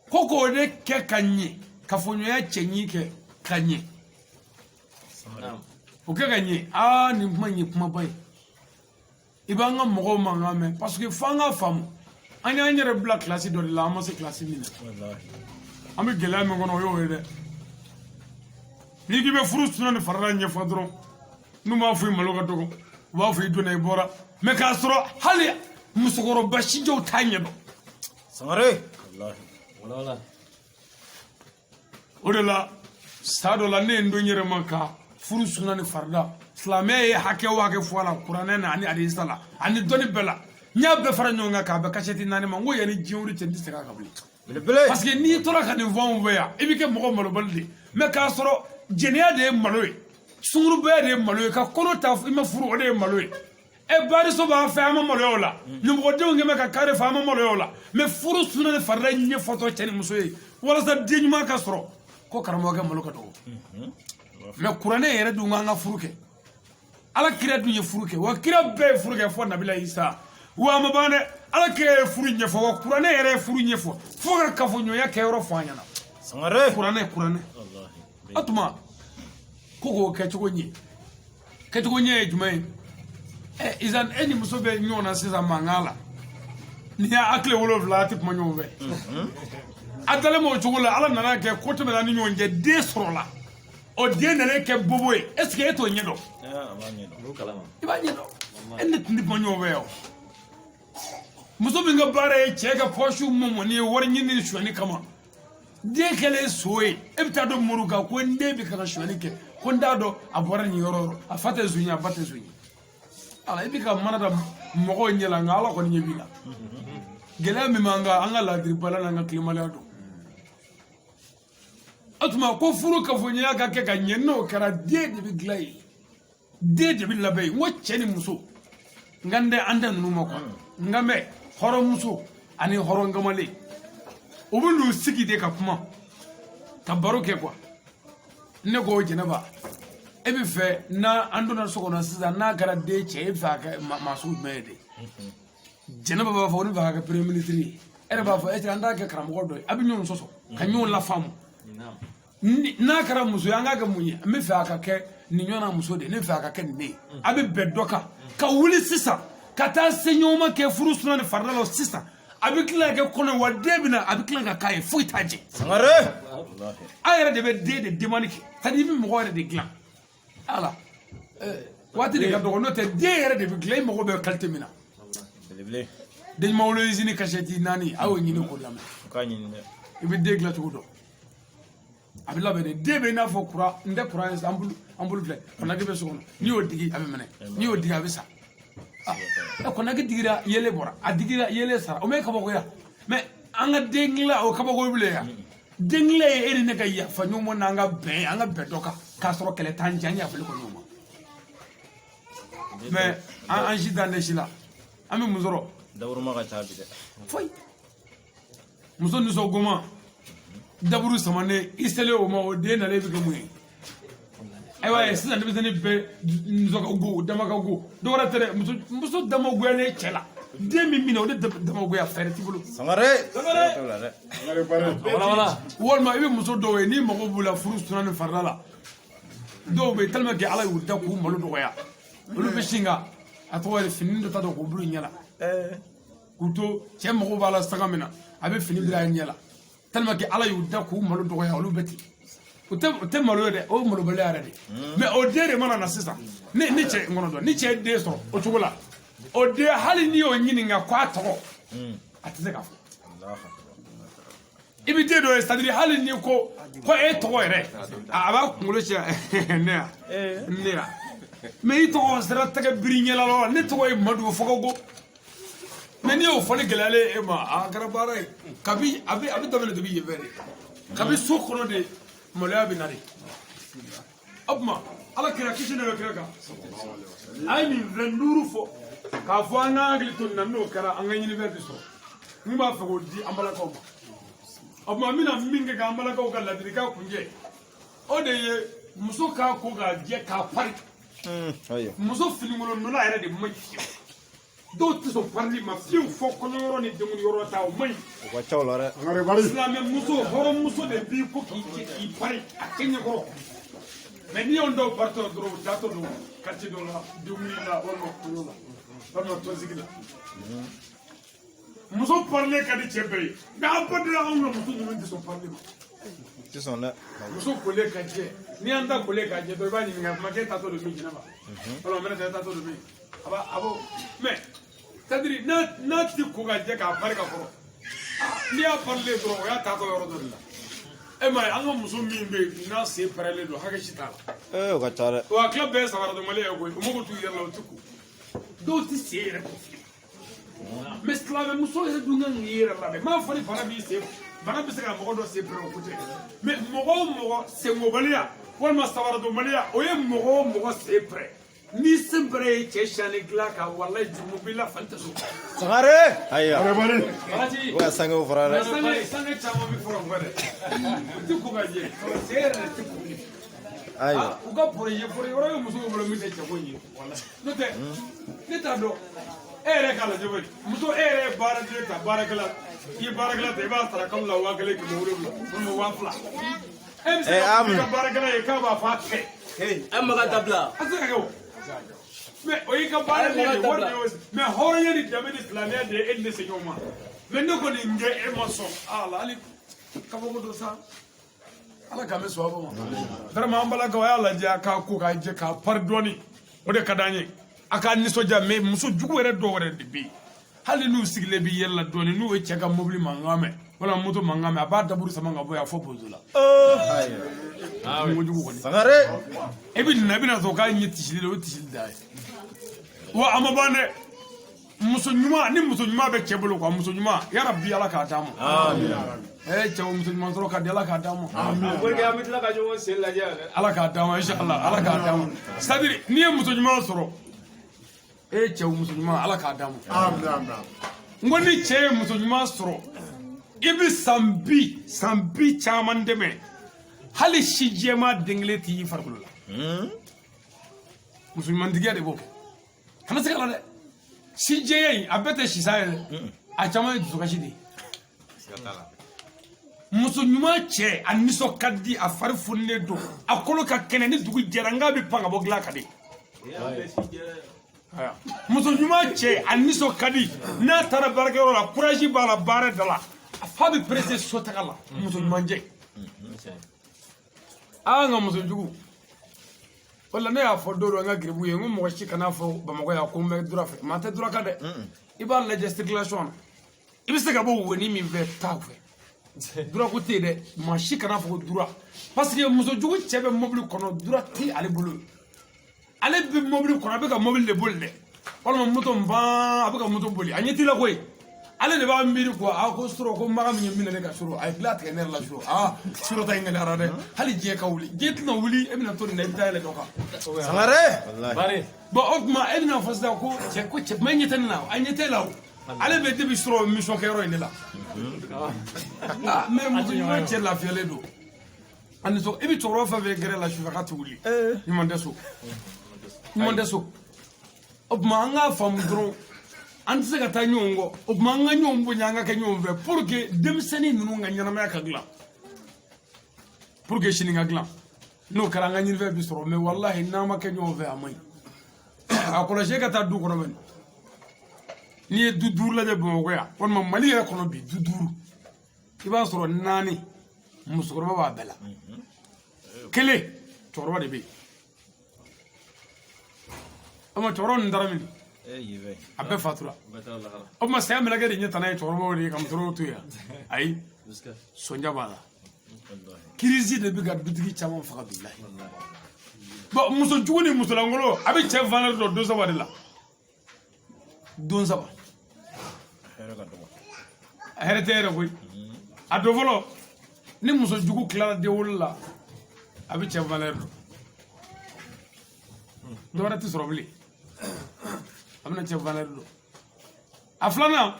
ko k'o de kɛ ka ɲɛ kafoɲɔgɔnya cɛɲi kɛ ka ɲɛ o kɛ ka ɲɛ nin kuma in ye kumaba ye i b'an ka mɔgɔw mankan mɛn parce que f'an k'a faamu an y'an yɛrɛ bila kilasi dɔ de la an ma se kilasi min na an bɛ gɛlɛya min kɔnɔ o y'o ye dɛ n'i k'i bɛ furu sunan ni faridiya ɲɛfɔ dɔrɔn n'u b'a fɔ i malo ka dɔgɔ u b'a fɔ i donna i bɔra mais k'a sɔrɔ hali musokɔrɔba sijɛw t'a ɲɛdɔn Sangare. wala o de la sa dɔ la ne ye n don n yɛrɛ ma ka furu sunan ni farida silamɛya ye hakɛ o hakɛ fɔ a la kuranɛ na ani hadisa la ani dɔnni bɛɛ la n y'a bɛɛ fara ɲɔgɔn kan k'a bɛn kasɛti 4 ma n ko yanni diɲɛ wuli cɛ n tɛ segin a kan bilen Belebele. parce que n'i tora ka nin fɔ anw fɛ yan i bɛ kɛ mɔgɔ malobali de ye mais k'a sɔrɔ jɛnɛya de ye malo ye sunkurubaya de ye malo ye ka kɔnɔ ta i ma furu o de ye malo ye bariso b'an fɛ an ma maloya o la ɲɛmɔgɔdenw kɛmɛ ka kare fɛ an ma maloya o la mais furu sunan ni farida ɲɛfɔtɔ cɛ ni muso ye walasa den ɲuman ka sɔrɔ ko karamɔgɔkɛ malo ka dɔgɔ mais kuranɛ yɛrɛ dun ko an ka furu kɛ ala kira dun ye furu kɛ wa kira bɛɛ ye furu kɛ fɔ nabila isa wa a ma ban dɛ ala kira ye furu ɲɛfɔ wa kuranɛ yɛrɛ ye furu ɲɛfɔ fo ka kafoɲɔgɔnya kɛ yɔrɔ fɔ an ɲɛna Sangare. kuranɛ o tuma ko k'o kɛcogo ɲɛ kɛcogo ɲɛ ye jumɛn ye izan e ni muso bɛ ɲɔgɔn na sisan mankan la n'i y'a tile 7 a tɛ kuma ɲɔgɔn fɛ a dalen m'o cogo la ala nana kɛ ko tɛmɛna ni ɲɔgɔn cɛ den sɔrɔla o den nana kɛ bobo ye est ce que e t'o ɲɛdɔn i b'a ɲɛdɔn e ne tun tɛ kuma ɲɔgɔn fɛ yan muso min ka baara ye cɛ ka pɔsiw mɔmɔni ye wari ɲini ni suɲɛni kama den kɛlen so ye e bɛ taa dɔn muru kan ko n den bɛ ka suɲɛni kɛ ko n t'a dɔn a bɔra nin yɔrɔ yɔrɔ a fa tɛ suɲɛ a ba tɛ suɲɛ ala i bɛ ka mana da mɔgɔw ɲɛ la nka ala kɔni ɲɛ b'i la gɛlɛya min b'an kan an ka ladiribala n'an ka tilemaliya don o tuma ko furu kafoɲɔgɔnya ka kɛ ka ɲɛ n'o kɛra den de bɛ dilan yen den de bɛ labɛn yen n ko cɛ ni muso n ka an tɛ ninnu ma kuwa n ka mɛn hɔrɔnmuso ani hɔrɔn kamalen o bɛ n'u sigi de ka kuma ka baro kɛ quoi ne ko Jɛnɛba e bɛ fɛ n'a an donna so kɔnɔ sisan n'a kɛra den cɛ e bɛ fɛ a kɛ maa sugu jumɛn ye de Jɛnɛba b'a fɔ ne bɛ fɛ a kɛ premier ministre ye e yɛrɛ b'a fɔ est-ce que an t'a kɛ karamɔgɔ dɔ ye a bɛ ɲɔgɔn sɔsɔ ka ɲɔgɔn lafaamu n'a kɛra muso ye an k'a kɛ mun ye n bɛ fɛ a ka kɛ nin ɲɔgɔnna muso de ne bɛ fɛ a ka kɛ nin de ye a bɛ bɛn dɔ kan ka wuli sisan ka taa se ɲɔgɔn ma kɛ furu suna ni farida la sisan a bɛ tila ka kɛ kɔnɔ wa den bɛ na a bɛ tila ka k'a ye foyi t'a jɛ Sangare a yɛrɛ de bɛ den de demande kɛ c'est à dire i bɛ mɔgɔ yɛrɛ de dilan ala waati de ka dɔgɔ n'o tɛ den yɛrɛ de bɛ dilan i mago bɛ qualité min na belebele den ɲuman wolo usine kasɛti 4 a y'o ɲini k'o lamɛn o k'a ɲini dɛ i bɛ den dilan cogo dɔn a bɛ labɛn de den bɛ i n'a fɔ kuran n tɛ kuran ye an bolo filɛ kɔnɔnaki bɛ so kɔnɔ n'i y'o digi a bɛ mɛnɛ n'i y'o digi a bɛ sa kɔnɔnaki digira yelen bɔra a digira yelen sara o ma ye kabako ya mɛ an ka den dilan o kabako bilen ya den dilan ye e ni ne ka yafa ɲɔgɔn ma n'an ka bɛn dɔ kan k'a sɔrɔ kɛlɛ t'an cɛ an yafali ko ɲɔgɔn ma mɛ an si dan ne si la an bɛ mun sɔrɔ daburuma ka ca bi dɛ foyi muso nisɔngoma daburu samanen i selen o ma o den nalen bɛ kɛ mun ye ayiwa sisan denmisɛnnin bɛɛ nisɔngo dama ka go dɔ wɛrɛ tɛ dɛ muso dama goyalen cɛ la den min minɛ o de dama goya fɛɛrɛ t'i bolo Sangare walima i bɛ muso dɔw ye n'i mago b'u la furu suna ni farida la dɔw bɛ yen tellement que ala y'u da k'u malo dɔgɔya olu bɛ sin ka a tɔgɔ ye fini dɔ ta dɔn k'u bulu ɲɛ la k'u to cɛ mago b'a la saga min na a bɛ fini bila a ɲɛ la tellement que ala y'u da k'u malo dɔgɔya olu bɛ ten o tɛ malo ye dɛ o ye malobaliya yɛrɛ de mais o den de mana na sisan ni cɛ n kɔnɔ dɔn ni cɛ ye den sɔrɔ o cogo la o den hali n'i y'o ɲininka k'a tɔgɔ a tɛ se k'a fɔ i bɛ den dɔ ye c'est à dire hali n'i ko e tɔgɔ yɛrɛ a b'a kunkolo cɛ ne ya mais i tɔgɔ sera tɛgɛ biri ɲɛla la ne tɔgɔ ye Madu Fɔkɔgo mais n'i y'o fɔli gɛlɛyalen e ma a kɛra baara ye kabi a bɛ daminɛ depuis yen fɛ de kabi so kɔnɔ de maloya bɛ na de o tuma ala kira kisi ne bɛ kira kan a ye nin 25 fɔ k'a fɔ an ka hakili to nin na n'o kɛra an ka ɲinifɛn tɛ sɔrɔ n b'a fɛ k'o di an balakaw ma o tuma n bɛna min kɛ k'an balakaw ka ladilikan kuncɛ o de ye muso k'a ko k'a jɛ k'a pari muso finikolondola yɛrɛ de man ɲi dɔw tɛ sɔn parili ma fiyewu fɔ kɔɲɔyɔrɔ ni denkunyɔrɔ ta o man ɲi o ka ca o la dɛ silamɛ muso hɔrɔnmuso de b'i ko k'i pari a kɛ ɲɛkɔrɔ mɛ n'i y'o dɔw paritɔ dɔrɔn u datɔ don quartier dɔ la dumuni la walima kɔɲɔ la walima tɔnsigi la muso parilen ka di cɛ bɛɛ ye mɛ an badira anw ka muso ninnu tɛ sɔn parili ma tɛ sɔn dɛ muso kolen ka jɛ n'i y'an ta kolen ka jɛ dɔrɔn i b'a ɲininka kuma k'e tatɔ don min Jɛnɛba walima mɛnɛ tɛ tatɔ don min a b'o mɛ c'est à dire n'a ti ko ka jɛ k'a pari ka kɔrɔ n'i y'a parilen dɔrɔn o y'a tatɔ yɔrɔ dɔ de la e ma ye an ka muso min bɛ yen n'a sen pɛrɛlen don hakɛ si t'a la o ka ca dɛ wa tila bɛɛ ye samaradɔmali ye koyi u mago t'u yɛrɛ la u tɛ ko dɔw tɛ sen yɛrɛ ko fiyewu mɛ silamɛ muso yɛrɛ dun kan k'i yɛrɛ labɛn m'a fɔ ni bana b'i sen bana bɛ se ka mɔgɔ dɔ sen pɛrɛn o ko tɛ mɛ mɔgɔ o mɔgɔ senkobaliya walima samaradɔmaliya o ye mɔgɔ o mɔgɔ sen pɛrɛn ni sen pɛrɛn ye cɛ siyani dilan kan walayi jurumu b'i la fali tɛ so. Sangare ayiwa Baraji o ka sangew fara dɛ sange caman bɛ fɔlɔ fɔ dɛ o tɛ ko ka jɛ sen yɛrɛ de tɛ ko ye. ayiwa u ka projet wɛrɛ bɛ musow bolo min tɛ cɛko ye n'o tɛ ne t'a dɔn e yɛrɛ k'a lajɛ koyi muso e yɛrɛ ye baaraden ta baarakɛla i ye baarakɛla ta i b'a sara kalo la 1000 kɛmɛ 7 walima 2000 e bɛ se ka fɔ i ka baarakɛla ye k'a b'a fɔ a tɛ an ma ka dabila a tɛ se ka kɛ o mɛ o y'i ka baaraden de wari de y'o mɛ hɔrɔnya ni danbe ni silamɛya de ye e ni ne se ɲɔgɔn ma mɛ ne kɔni n kɛ e ma sɔn ala hali kabako dɔ sa ala k'an bɛ sɔn a ma vraiment an balakaw a y'a lajɛ a k'a ko k'a jɛ k'a pari dɔɔni o de ka d'an ye a k'a nisɔndiya mɛ muso jugu yɛrɛ dɔw yɛrɛ de bɛ yen hali n'u sigilen bɛ yɛlɛ la dɔɔni n'u ye cɛ ka mobili mankan mɛn walima moto mankan mɛn a b'a daburu sama ka bɔ yan fɔ bozo la kojugu kɔni Sangare e bɛ nin na i bɛna sɔrɔ k'a ɲɛ tisili o ye tisili da ye wa a ma ban dɛ muso ɲuman ni muso ɲuman bɛ cɛ bolo quoi muso ɲuman yarabi ala k'a d'a ma cɛw muso ɲuman sɔrɔ ka di ala k'a d'a ma Porque an bɛ tila ka ɲɔgɔn sen lajɛ ala k'a d'a ma inshallah ala k'a d'a ma c'est à dire n'i ye muso ɲuman sɔrɔ e cɛw muso ɲuman ala k'a d'a ma n ko ni cɛ ye muso ɲuman sɔrɔ ibi sambi caman dɛmɛ hali si jɛma den kelen t'i farikolo la musoɲumantigiya de b'o kɛ kana se ka la dɛ si jɛya in a bɛɛ tɛ sisa ye dɛ a caman ye dusukasi de ye muso ɲuman cɛ a nisɔn ka di a fari fununen don a kolo ka kɛnɛ ni dugu jɛra n k'a bɛ pan ka bɔ dilan ka di muso ɲuman cɛ a nisɔn ka di n'a taara baarakɛyɔrɔ la kurazi b'a la baara da la a fa bɛ perese so taga la muso ɲuman cɛ an ka muso jugu o la ne y'a fɔ don dɔ n ka giribu ye n ko mɔgɔ si kana fɔ bamakɔ yan ko n bɛ dura fɛ maa tɛ dura kan dɛ i b'a lajɛ circulation na i bɛ se ka bɔ woni min fɛ taa fɛ dura ko tɛ yen dɛ maa si kana fɔ ko dura parce que muso jugu cɛ bɛ mobili kɔnɔ dura tɛ ale bolo ale bɛ mobili kɔnɔ a bɛ ka mobili de boli dɛ walima moto ban a bɛ ka moto boli a ɲɛ t'i la koyi ale de b'a miiri ko ko sɔrɔ ko maga min ye minɛ ne ka sɔrɔ a ye dilan tigɛ ne yɛrɛ la sɔrɔ sɔrɔ ta in gɛlɛyara dɛ hali diɲɛ ka wuli diɲɛ tɛna wuli e bɛna to nin na i bɛ taa yɛlɛ dɔ kan Sangare bon o tuma e bɛna fɔ sisan ko cɛ ma ɲɛ tɛ ne la a ɲɛ tɛ la o ale bɛ debi sɔrɔ mission kɛyɔrɔ in de la mais muso ɲuman cɛ lafiyalen don a nisɔn i bɛ cɛkɔrɔba fɛn fɛn gɛrɛ la sufɛ k'a tɛ wuli ɲuman tɛ so ɲuman tɛ so o tuma an k'a faamu dɔrɔn an tɛ se ka taa ɲɔgɔn kɔ o tuma an ka ɲɔgɔn bonya an ka kɛ ɲɔgɔn fɛ pour que denmisɛnnin ninnu ka ɲɛnamaya ka dilan pour que sini ka dilan n'o kɛra an ka ɲinifɛn bi sɔrɔ mais walahi n'an ma kɛ ɲɔgɔn fɛ a man ɲi a kɔlɔsi ka taa du kɔnɔ bɛ n'i ye du duuru lajɛ bamakɔ yan walima mali yɛrɛ kɔnɔ bi du duuru i b'a sɔrɔ 4 musokɔrɔba b'a bɛɛ la 1 cɛkɔrɔba de bɛ yen o tuma cɛkɔrɔba ninnu taara min a bɛɛ fatura o tuma saya minɛ kɛ de ɲɛ tana ye cɛkɔrɔbaw de ye ka musokɔrɔbaw to yen ayi sonja b'a la kirisi de bɛ ka dutigi caman faga bilahi bon muso jugu ni musolankolon a bɛ cɛ valeur dɔ don saba de la don saba a hɛrɛ tɛ yɛrɛ koyi a don fɔlɔ ni muso jugu tilara den wolo la a bɛ cɛ valeur dɔn dɔ wɛrɛ tɛ sɔrɔ bilen a bɛna cɛ valeur dɔn a filanan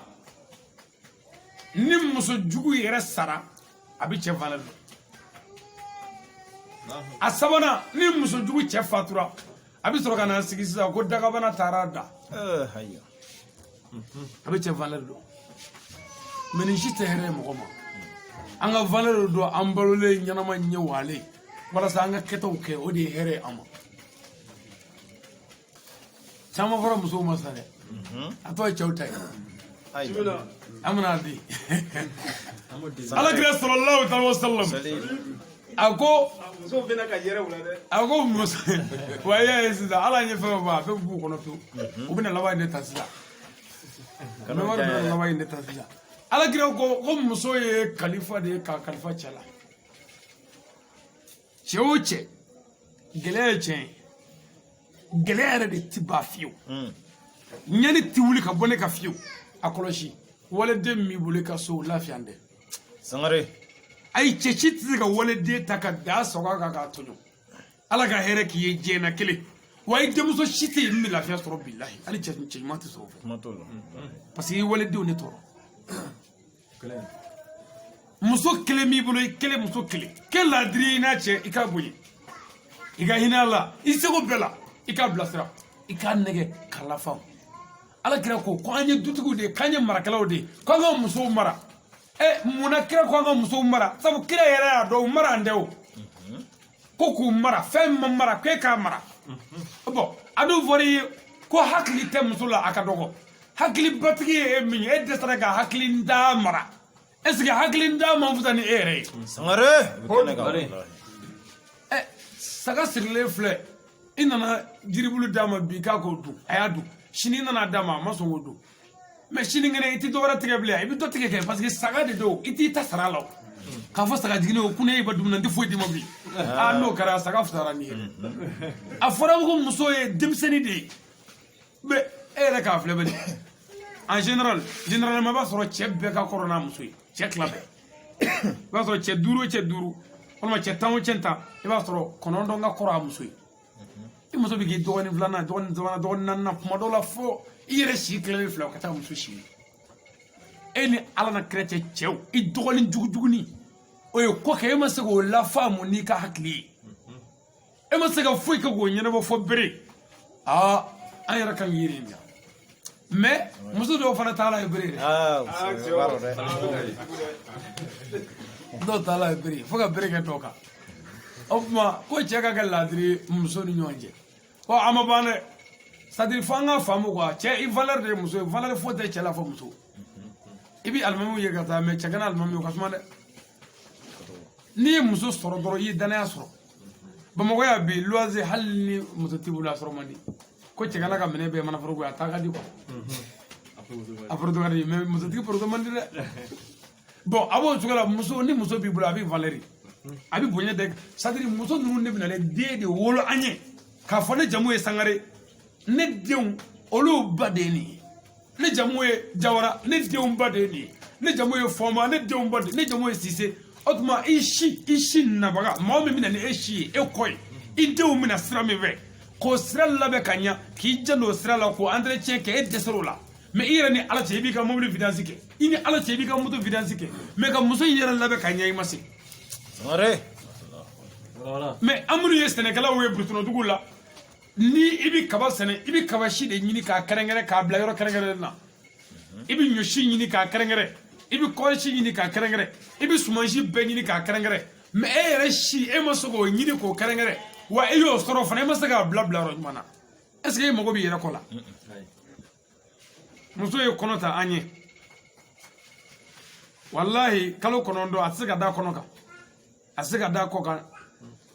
ni muso jugu yɛrɛ sara a bɛ cɛ valeur dɔn a sabanan ni muso jugu cɛ fatura a bɛ sɔrɔ ka na sigi sisan ko dagabana taara da a bɛ cɛ valeur dɔn mais nin si tɛ hɛrɛ ye mɔgɔ ma an ka valeur dɔn an balolen ɲɛnama ɲɛ walen walasa an ka kɛtaw kɛ o de ye hɛrɛ ye an ma caman fɔra musow ma sa dɛ a tɔ ye cɛw ta ye an bɛna di alakira sallallahu alaihi wasallam a ko muso bɛna ka yɛrɛ wula dɛ a ko muso wa y'a ye sisan ala ɲɛ fɛn o fɛn a bɛɛ b'u kɔnɔ to u bɛna laban in de ta sisan kana wari bɛna laban in de ta sisan alakira ko muso ye kalifa de ye ka kalifa cɛ la cɛ o cɛ gɛlɛya ye tiɲɛ ye gɛlɛya yɛrɛ de ti ban fiyewu ɲani ti wuli ka bɔ ne ka fiyewu a kɔlɔsi waliden min b'i bolo i ka so lafiya tɛ Sangare ayi cɛ si tɛ se ka waliden ta ka da sɔgɔ kan k'a tɔɲɔ ala ka hɛrɛ k'i ye diɲɛna kelen wa i denmuso si tɛ yen min bɛ lafiya sɔrɔ bilahi hali cɛ ɲuman tɛ sɔrɔ o fɛ parce que i waledenw de tɔɔrɔ muso kelen b'i bolo i kelen muso kelen kɛ ladiri i n'a cɛ i k'a bonya i ka hinɛ a la i seko bɛɛ la i k'a bilasira i k'a nɛgɛ k'a lafa ala kira ko an ye dutigiw de ye k'an ye marakɛlaw de ye k'an ka musow mara munna kira ko an ka musow mara sabu kira yɛrɛ y'a dɔn u mara an tɛ o ko k'u mara fɛn ma mara k'e k'a mara bɔn a dun fɔra i ye ko hakili tɛ muso la a ka dɔgɔ hakili batigi ye e min ye e dɛsɛra ka hakili da mara est ce que hakili da man fusa ni e yɛrɛ ye Sangare saga sirilen filɛ i nana jiribulu d'a ma bi k'a k'o dun a y'a dun sini i nana d'a ma a ma sɔn k'o dun mais sini kɛnɛ i tɛ dɔ wɛrɛ tigɛ bilen i bɛ dɔ tigɛ kɛ parce que saga de don i t'i ta sara la o k'a fɔ saga jigini o ko ne y'e ba dumuni n tɛ foyi d'i ma bilen n'o kɛra saga fisara nin ye a fɔra ko muso ye denmisɛnnin de ye mais e yɛrɛ k'a filɛ bɛ en généralement i b'a sɔrɔ cɛ bɛɛ ka kɔrɔ n'a muso ye cɛ tila bɛɛ i b'a sɔrɔ cɛ 5 o cɛ 5 walima cɛ 10 o cɛ 10 i b'a sɔrɔ 9 ka kɔrɔ a muso ye i muso bɛ k'i dɔgɔnin filanan dɔgɔnin sabanan dɔgɔnin naaninan kuma dɔw la fo i yɛrɛ si tilalen filɛ o ka taa muso si e ni ala na chrétien cɛw I dɔgɔnin jugujuguni o ye ko kɛ e ma se k'o lafaamu n'i ka hakili ye e ma se ka foyi kɛ k'o ɲɛnabɔ fɔ bere an yɛrɛ kan k'i yɛrɛ ɲininka mais muso dɔw fana taala ye bere dɔw taala ye bere fo ka bere kɛ dɔw kan o tuma ko cɛ ka kɛ laadiri muso ni ɲɔgɔn cɛ a ma ban dɛ c'est-à-dire fo an ka faamu quoi cɛ I valeur de ye muso ye valeur foyi tɛ cɛ la fɔ muso I bi alimamiw ye ka taa mais cɛ kana alimami o ka suma dɛ n'i ye muso sɔrɔ dɔrɔn I ye danaya sɔrɔ Bamakɔ ya bi loyer hali ni muso t'i bolo a sɔrɔ man di ko cɛ kana ka minɛ bɛɛ mana foroko a taa ka di quoi a poroto ka di mais musotigi poroto man di dɛ bon a b'o cogo la muso ni muso b'i bolo a b'i valeur a b'i bonya dɛ c'est-à-dire muso ninnu de bɛna den de wolo an ye k'a fɔ ne jamu ye Sangare ne denw olu ba de ye nin ye ne jamu ye Jawara ne denw ba de ye nin ye ne jamu ye Fɔnba ne denw ba de ne jamu ye Sise o tuma I si nabaga maa min bɛna ni e si ye e kɔ ye I denw bɛna sira min fɛ k'o sira labɛn ka ɲa k'i janto o sira la k'o entretien kɛ e dɛsɛr'o la mais I yɛrɛ ni ala cɛ I b'i ka mobili vidange kɛ I ni ala cɛ I b'i ka moto vidange kɛ mais ka muso in yɛrɛ labɛn ka ɲa I ma se mais an minnu ye sɛnɛkɛlaw ye burusinɔdugu la ni I bi kaba sɛnɛ I bi kaba si de ɲini k'a kɛrɛnkɛrɛn k'a bila yɔrɔ kɛrɛnkɛrɛnnen na I bi ɲɔ si ɲini k'a kɛrɛnkɛrɛn I bi kɔɔri si ɲini k'a kɛrɛnkɛrɛn I bi suman si bɛɛ ɲini k'a kɛrɛnkɛrɛn mais e yɛrɛ si e ma se k'o ɲini k'o kɛrɛnkɛrɛn wa I y'o sɔrɔ fana e ma se k'a bila yɔrɔ ɲuman na est ce que e mago b'i yɛrɛ kɔ la muso ye kɔnɔ ta an ye wallahi kalo 9 a tɛ se ka da kɔnɔ kan a tɛ se ka da kɔ kan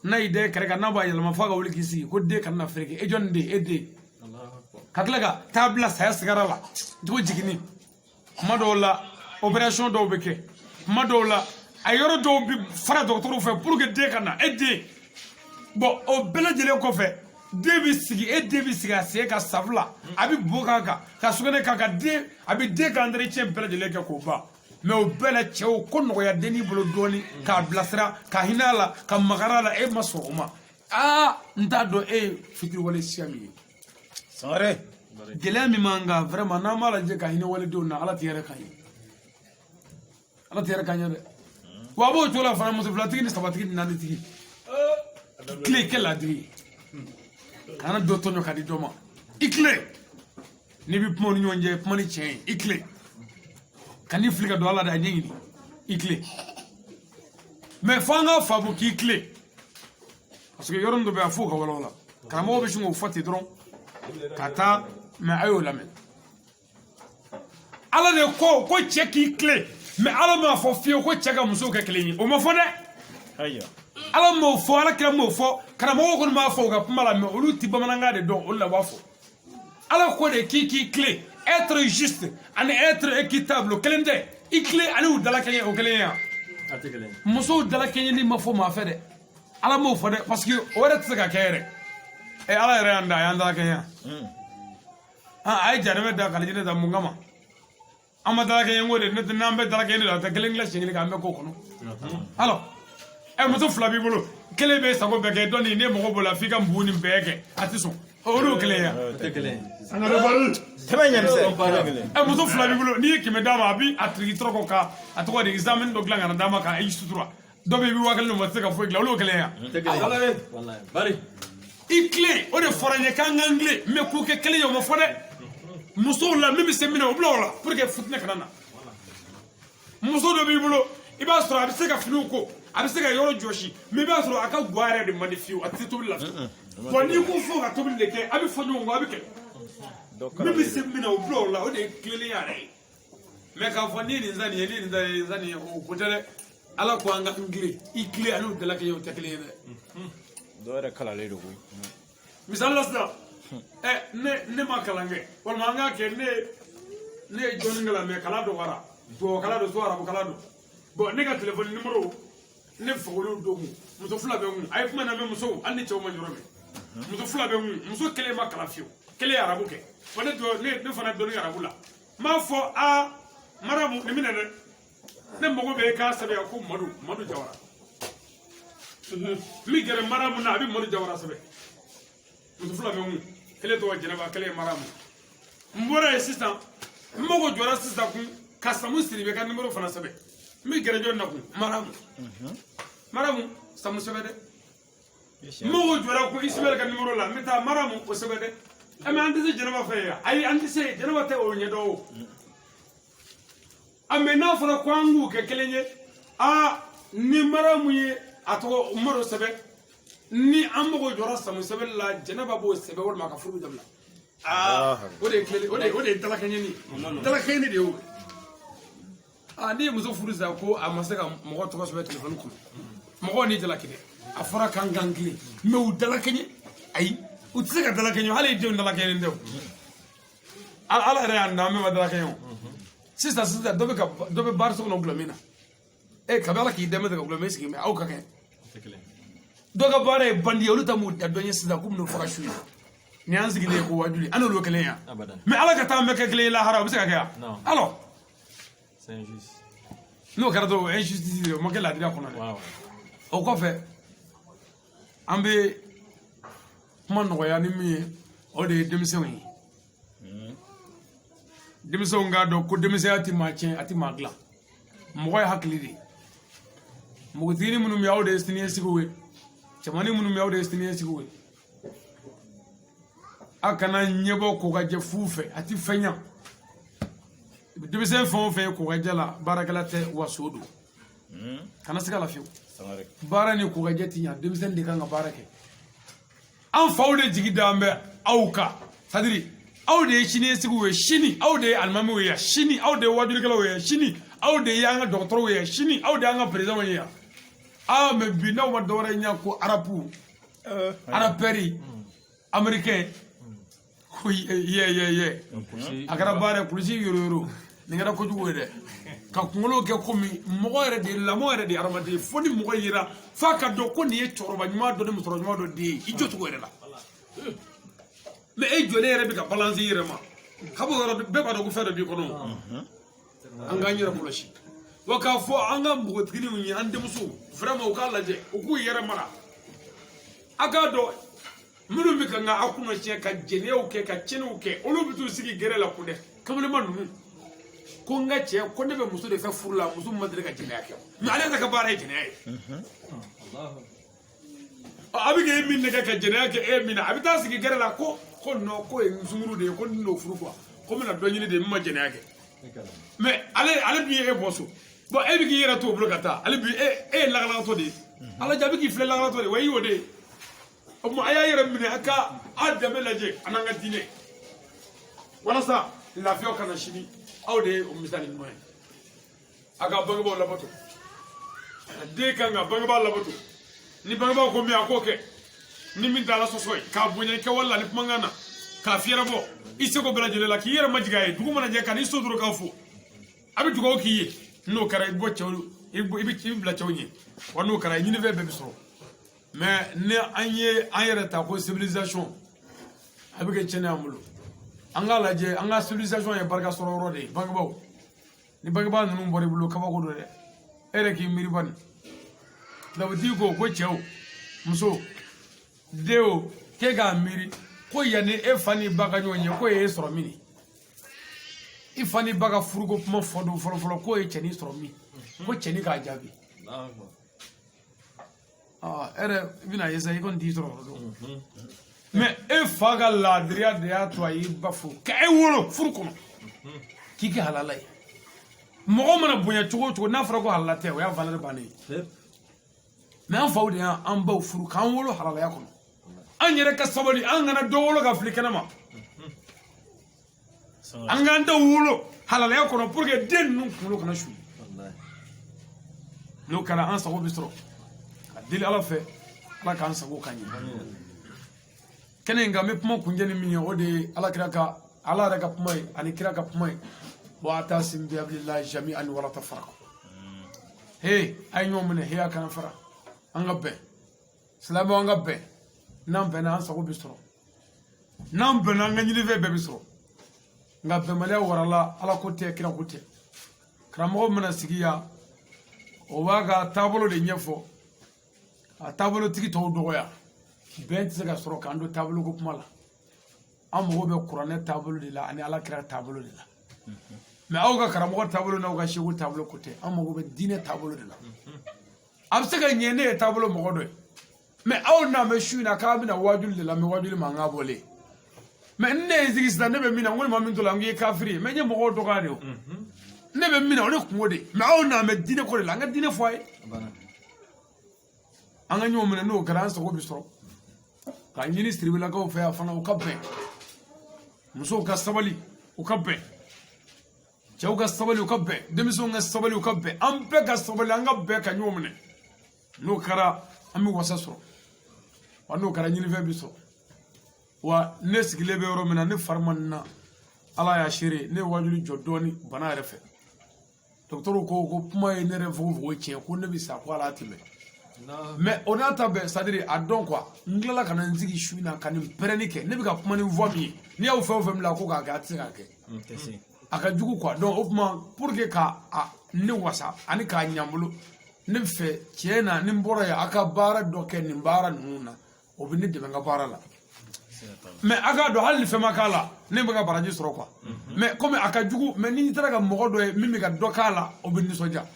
n'a y'i da kɛrɛ kan n'a b'a yɛlɛma f'a ka wuli k'i sigi ko den kana na fereke e jɔnni den e den ka tila ka taa bila saya sigara la cogo jiginni kuma dɔw la opération dɔw bɛ kɛ kuma dɔw la a yɔrɔ dɔw bɛ fara dɔgɔtɔrɔw fɛ pour que den ka na e den bon o bɛɛ lajɛlen kɔfɛ den bɛ sigi e den bɛ sigi a sen ka safula a bɛ bo k'a kan ka sugunɛ k'a kan den a bɛ den ka entretien bɛɛ lajɛlen kɛ k'o ban mais o bɛɛ la cɛw ko nɔgɔya denni bolo dɔɔni k'a bilasira ka hinɛ a la ka magara a la e ma sɔn o ma n t'a dɔn e ye fitiriwale siya min ye Sangare gɛlɛya min b'an kan vraiment n'an b'a lajɛ ka hinɛ waledenw na ala tɛ yɛrɛ ka ɲɛ ala tɛ yɛrɛ ka ɲɛ dɛ wa a b'o cogo la fana muso filatigi ni sabatigi ni naanitigi tile kɛ ladiri kana dɔ tɔɲɔ ka di dɔ ma I tile n'i bɛ kuma ni ɲɔgɔn cɛ kuma ni tiɲɛ ye I tile ka n'i fili ka don ala de a ɲɛ ɲini I tile mais fo an ka faamu k'i tile parce que yɔrɔ dɔ bɛ a f'o ka walawala karamɔgɔ bɛ sin k'o fɔ ten dɔrɔn ka taa mais a y'o lamɛn ala de ko cɛ k'i tile mais ala m'a fɔ fiyewu ko cɛ ka musow kɛ kelen ye o ma fɔ dɛ ala m'o fɔ ala kira m'o fɔ karamɔgɔw kɔni b'a fɔ u ka kuma la mais olu ti bamanankan de dɔn olu la b'a fɔ ala ko de k'i tile être juste ani être équitable kelen tɛ I tile ani u dalakɛɲɛ o kelen ye yan musow dalakɛɲɛni ma fɔ maa fɛ dɛ ala m'o fɔ dɛ parce que o yɛrɛ tɛ se ka kɛ yɛrɛ ala yɛrɛ y'an da a y'an dalakɛɲɛ a ye jarimɛ da kalijinɛ da mun kama an ma dalakɛɲɛ ko de n'an bɛ dalakɛɲɛ la a tɛ kelen siɲɛ kelen k'an bɛ k'o kɔnɔ alors muso fila b'i bolo kelen bɛ sago bɛɛ kɛ dɔn nin ne mago b'o la f'i ka mbugu nin bɛɛ kɛ a tɛ sɔn olu kelen ya muso fila b'i bolo n'i ye 100 d'a ma a bi a tiriki tɔrɔkɔ ka a tɔgɔ de examen dɔ dilan ka na d'a ma k'a sutura dɔ bɛ i bɛ 1000 ma tɛ se ka foyi dilan olu kelen ya I tile o de fɔra n ye k'an k'an tile mais k'u kɛ kelen ye o ma fɔ dɛ musow la min bɛ se minɛ o bila o la pour que fitinɛ kana na muso dɔ b'i bolo I b'a sɔrɔ a bɛ se ka finiw ko a bɛ se ka yɔrɔ jɔsi mais I b'a sɔrɔ a ka guwa yɛrɛ de man di fiyewu a tɛ tobili la bon n'i ko fo ka tobili de kɛ a bɛ fɔ ɲɔgɔn kɔ a bɛ kɛ min bɛ se minɛ o bila o la o de ye tilelenya yɛrɛ ye mais k'a fɔ ni ye nin zan nin ye ni ye nin zan nin ye o ko tɛ dɛ ala ko an ka n tile I tile ani u dalakɛɲɛ o tɛ kelen ye dɛ dɔ yɛrɛ kalalen de koyi misali la sisan ne ma kalan kɛ walima an k'a kɛ ne ye jɔnni kalan mais kalan dɔgɔyara tubabu kalan don so arabu kalan don bon ne ka téléphone numéro ne fagolu don muso fila bɛ n kun a ye kuma na mɛ musow hali ni cɛw ma ɲɔrɔ mɛn muso fila bɛ n kun muso kelen ma kalan fiyewu kelen ye arabu kɛ wa ne fana dɔnni arabu la n b'a fɔ maramu nin minɛ dɛ ne mago bɛ e k'a sɛbɛn ko madu jawara n bɛ gɛrɛ maramu na a bɛ madu jawara sɛbɛn muso fila bɛ n kun kelen tɔgɔ jɛnɛba kelen ye maramu n bɔra yen sisan n mago jɔra sisan kun ka Samu Sidibe ka numéro fana sɛbɛn n bɛ gɛrɛ jɔn na kun Maramu Samu sɛbɛn dɛ n m'o jɔra ko Ismaël ka numéro la n bɛ taa Maramu o sɛbɛn dɛ mais an tɛ se Jɛnɛba fɛ yan ayi an tɛ se Jɛnɛba tɛ o ɲɛdɔn o mais n'a fɔra ko an k'u kɛ kelen ye ni Maramu ye a tɔgɔ Umaru sɛbɛn ni an mago jɔra Samu sɛbɛn la Jɛnɛba b'o sɛbɛn walima ka furu dabila o de ye dalakɛɲɛni dalakɛɲɛni de y'o ni ye muso furu sa ko a ma se ka mɔgɔ tɔgɔ sɛbɛn téléphone kɔnɔ mɔgɔw ni jalaki dɛ a fɔra kan kilen mais u dalakɛɲɛ ayi u tɛ se ka dalakɛɲɛ hali denw dalakɛɲɛ tɛ ala yɛrɛ y'an da an bɛɛ ma dalakɛɲɛ o sisan dɔ bɛ baara so kɔnɔ gulɔmin na kabi ala k'i dɛmɛ ka gulɔmin sigi aw ka kɛ dɔ ka baara ye bandi ye olu ta m'u da dɔn ye sisan k'u bɛn'o faga su ye ni an sigilen ye ko wajuli an n'olu kelen yan mais ala ka taa an bɛɛ kɛ kelen ye lahara o bɛ se ka kɛ yan alors n'o kɛra dɔrɔn o ye injustice de ye o ma kɛ laadiriya kɔnɔ dɛ o kɔfɛ an bɛ kuma nɔgɔya ni min ye o de ye denmisɛnw ye denmisɛnw k'a dɔn ko denmisɛnya tɛ maa tiɲɛ a tɛ maa dilan mɔgɔ ye hakili de ye npogotigini minnu bɛ aw de ye siniɲɛsigiw ye cɛmannin minnu bɛ aw de ye siniɲɛsigiw ye a kana ɲɛbɔ kokajɛ fu fɛ a tɛ fɛn ɲa denmisɛn fɛn o fɛn ye kokajɛ la baarakɛla tɛ wa so don kana se ka la fiyewu baara ni kokajɛ tɛ ɲa denmisɛn de kan ka baara kɛ an faw de jigi da an bɛ aw kan c'est-à-dire aw de ye siniɲɛsigiw ye sini aw de ye alimamiw ye sini aw de ye wajulikɛlaw ye sini aw de ye an ka dɔgɔtɔrɔw ye sini aw de ye an ka présidentw ye yan mais bi n'aw ma dɔwɛrɛ ɲa ko arabu arapɛri américain ye a kɛra baara kulusi yoro nin kɛra kojugu ye dɛ ka kunkolo kɛ komi mɔgɔ yɛrɛ de lamɔ yɛrɛ de adamaden fo ni mɔgɔ yera f'a ka dɔn ko nin ye cɛkɔrɔba ɲuman dɔ ni musokɔrɔba ɲuman dɔ den ye i jɔcogo yɛrɛ la mais e jɔlen yɛrɛ bɛ ka balance i yɛrɛ ma kabo yɔrɔ bɛɛ b'a dɔn ko fɛn dɔ b'i kɔnɔ an k'an yɛrɛ kɔlɔsi wa k'a fɔ an ka npogotigininw ye an denmusow vraiment u k'a lajɛ u k'u yɛrɛ mara a k'a dɔn minnu bɛ ka n ka aw kunna tiɲɛ ka jɛnɛyaw kɛ ka tiɲɛniw kɛ olu bɛ t'u sigi gɛrɛ la ko dɛ kamalenma ninnu ko n ka cɛ ko ne bɛ muso de fɛ furu la muso ma deli ka jɛnɛya kɛ mais ale yɛrɛ ka baara ye jɛnɛya ye a bɛ k'e min nɛgɛ ka jɛnɛya kɛ e min na a bɛ taa sigi gɛrɛ la ko non ko ye sunkuruw de ye ko nin n'o furu quoi ko n bɛna dɔ ɲini de min ma jɛnɛya kɛ mais ale dun ye e bɔ so bon e bɛ k'i yɛrɛ to o bolo ka taa ale bi e ye lakalatɔ de ye ala jaabi k'i filɛ lakalatɔ de ye wa i y'o de ye o tuma a y'a yɛrɛ minɛ a ka a danbe lajɛ a n'an ka diinɛ walasa lafiyaw kana sini aw de ye o misali ɲuman ye a ka bangebaaw labato den kan ka bangebaa labato ni bangebaaw ko min a k'o kɛ ni min tɛ ala sɔsɔ ye k'a bonya i kɛwale la ni kumakan na k'a fiyɛrɛ bɔ i seko bɛɛ lajɛlen la k'i yɛrɛ majigin a ye dugu mana jɛ ka n'i so dɔrɔn k'a fo a bɛ dugawu k'i ye n'o kɛra i bɔ cɛw i bɛ bila cɛw ɲɛ wa n'o kɛra ɲinifɛn bɛɛ bɛ sɔrɔ mais ni an ye an yɛrɛ ta ko civilisation a bɛ kɛ tiɲɛni an bolo an k'a lajɛ an ka civilisation ye barika sɔrɔ yɔrɔ de ye bangebaaw ni bangebaa ninnu bɔra i bolo kabako don dɛ e yɛrɛ k'i miiri bani dabutigi ko cɛw muso denw k'e k'a miiri ko yanni e fa n'i ba ka ɲɔgɔn ye ko ye e sɔrɔ min i fa n'i ba ka furuko kuma fɔ don fɔlɔ k'o ye cɛnin sɔrɔ min ko cɛnin k'a jaabi ɛrɛ i bɛna ye sa i kɔni t'i sɔrɔ o don mais e fa ka laadiriya de y'a to a y'i ba fo ka e wolo furu kɔnɔ k'i kɛ halala ye mɔgɔ mana bonya cogo o cogo n'a fɔra ko halala tɛ o y'a valeur bannen ye mais an faw de y'an baw furu k'an wolo halalaya kɔnɔ an yɛrɛ ka sabali an kana dɔ wolo ka fili kɛnɛ ma an k'an da wolo halalaya kɔnɔ pour que den ninnu kunkolo kana su n'o kɛra an sago bɛ sɔrɔ ka deli ala fɛ ala k'an sago ka ɲɛ kɛnɛ in kan n bɛ kuma kuncɛ ni min ye o de ye ala yɛrɛ ka kuma ye ani kira ka kuma ye wa'tasimu bihablillahi jami'an wa la tafarraqu he a ye ɲɔgɔn minɛ he a kana fara an ka bɛn silamɛw an ka bɛn n'an bɛnna an sago bɛ sɔrɔ n'an bɛnna an ka ɲinifɛn bɛɛ bɛ sɔrɔ nka bɛnbaliya warala ala ko tɛ kira ko tɛ karamɔgɔ mana sigi yan o b'a ka taabolo de ɲɛfɔ a taabolotigi tɔw dɔgɔya bɛn tɛ se ka sɔrɔ k'an don taabolo ko kuma la an mago bɛ kuranɛ taabolo de la ani ala kira taabolo de la mais aw ka karamɔgɔ taabolo n'aw ka seko taabolo ko tɛ an mago bɛ diinɛ taabolo de la a bɛ se ka ɲɛ ne ye taabolo mɔgɔ dɔ ye mais aw n'a mɛn su in na k'a bɛna wajuli de la mais wajuli man kan bɔlen mais ne ye n sigi sisan ne bɛ min na n ko ne ma min to la n k'i ye kafiri ye mais n ye mɔgɔw dɔgɔya de o ne bɛ min na o ne kungo de mais aw n'a mɛn diinɛ ko de la an ka diinɛ fɔ a ye an ka ɲɔgɔn minɛ n'o kɛra an sago bɛ sɔrɔ k'a ɲini siribilakaw fɛ yan fana u ka bɛn musow ka sabali u ka bɛn cɛw ka sabali u ka bɛn denmisɛnw ka sabali u ka bɛn an bɛɛ ka sabali an ka bɛn ka ɲɔgɔn minɛ n'o kɛra an bɛ wasa sɔrɔ wa n'o kɛra ɲinifɛn bɛ sɔrɔ wa ne sigilen bɛ yɔrɔ min na ne fari ma na ala y'a seere ne ye wajuli jɔ dɔɔni bana yɛrɛ fɛ dɔgɔtɔrɔw ko kuma ye ne yɛrɛ fogofogo tiɲɛ ko ne bɛ sa ko ala tɛmɛ mais o n'a ta bɛɛ c'est à dire a dɔn quoi n tilala ka na n sigi su in na ka nin pɛrɛnni kɛ ne bɛ ka kuma ni voix min ye n'i y'aw fɛn o fɛn bila ko k'a kɛ a tɛ se k'a kɛ a ka jugu quoi donc o tuma pour que ka ne wasa ani k'a ɲɛ n bolo ne bɛ fɛ tiɲɛ na ni n bɔra yan a ka baara dɔ kɛ nin baara ninnu na o bɛ ne dɛmɛ n ka baara la mais a k'a dɔn hali ni fɛn ma k'a la ne bɛ ka baraji sɔrɔ quoi mais comme a ka jugu mais ni n taara ka mɔgɔ dɔ ye min bɛ ka dɔ k'a la o bɛ nisɔndiya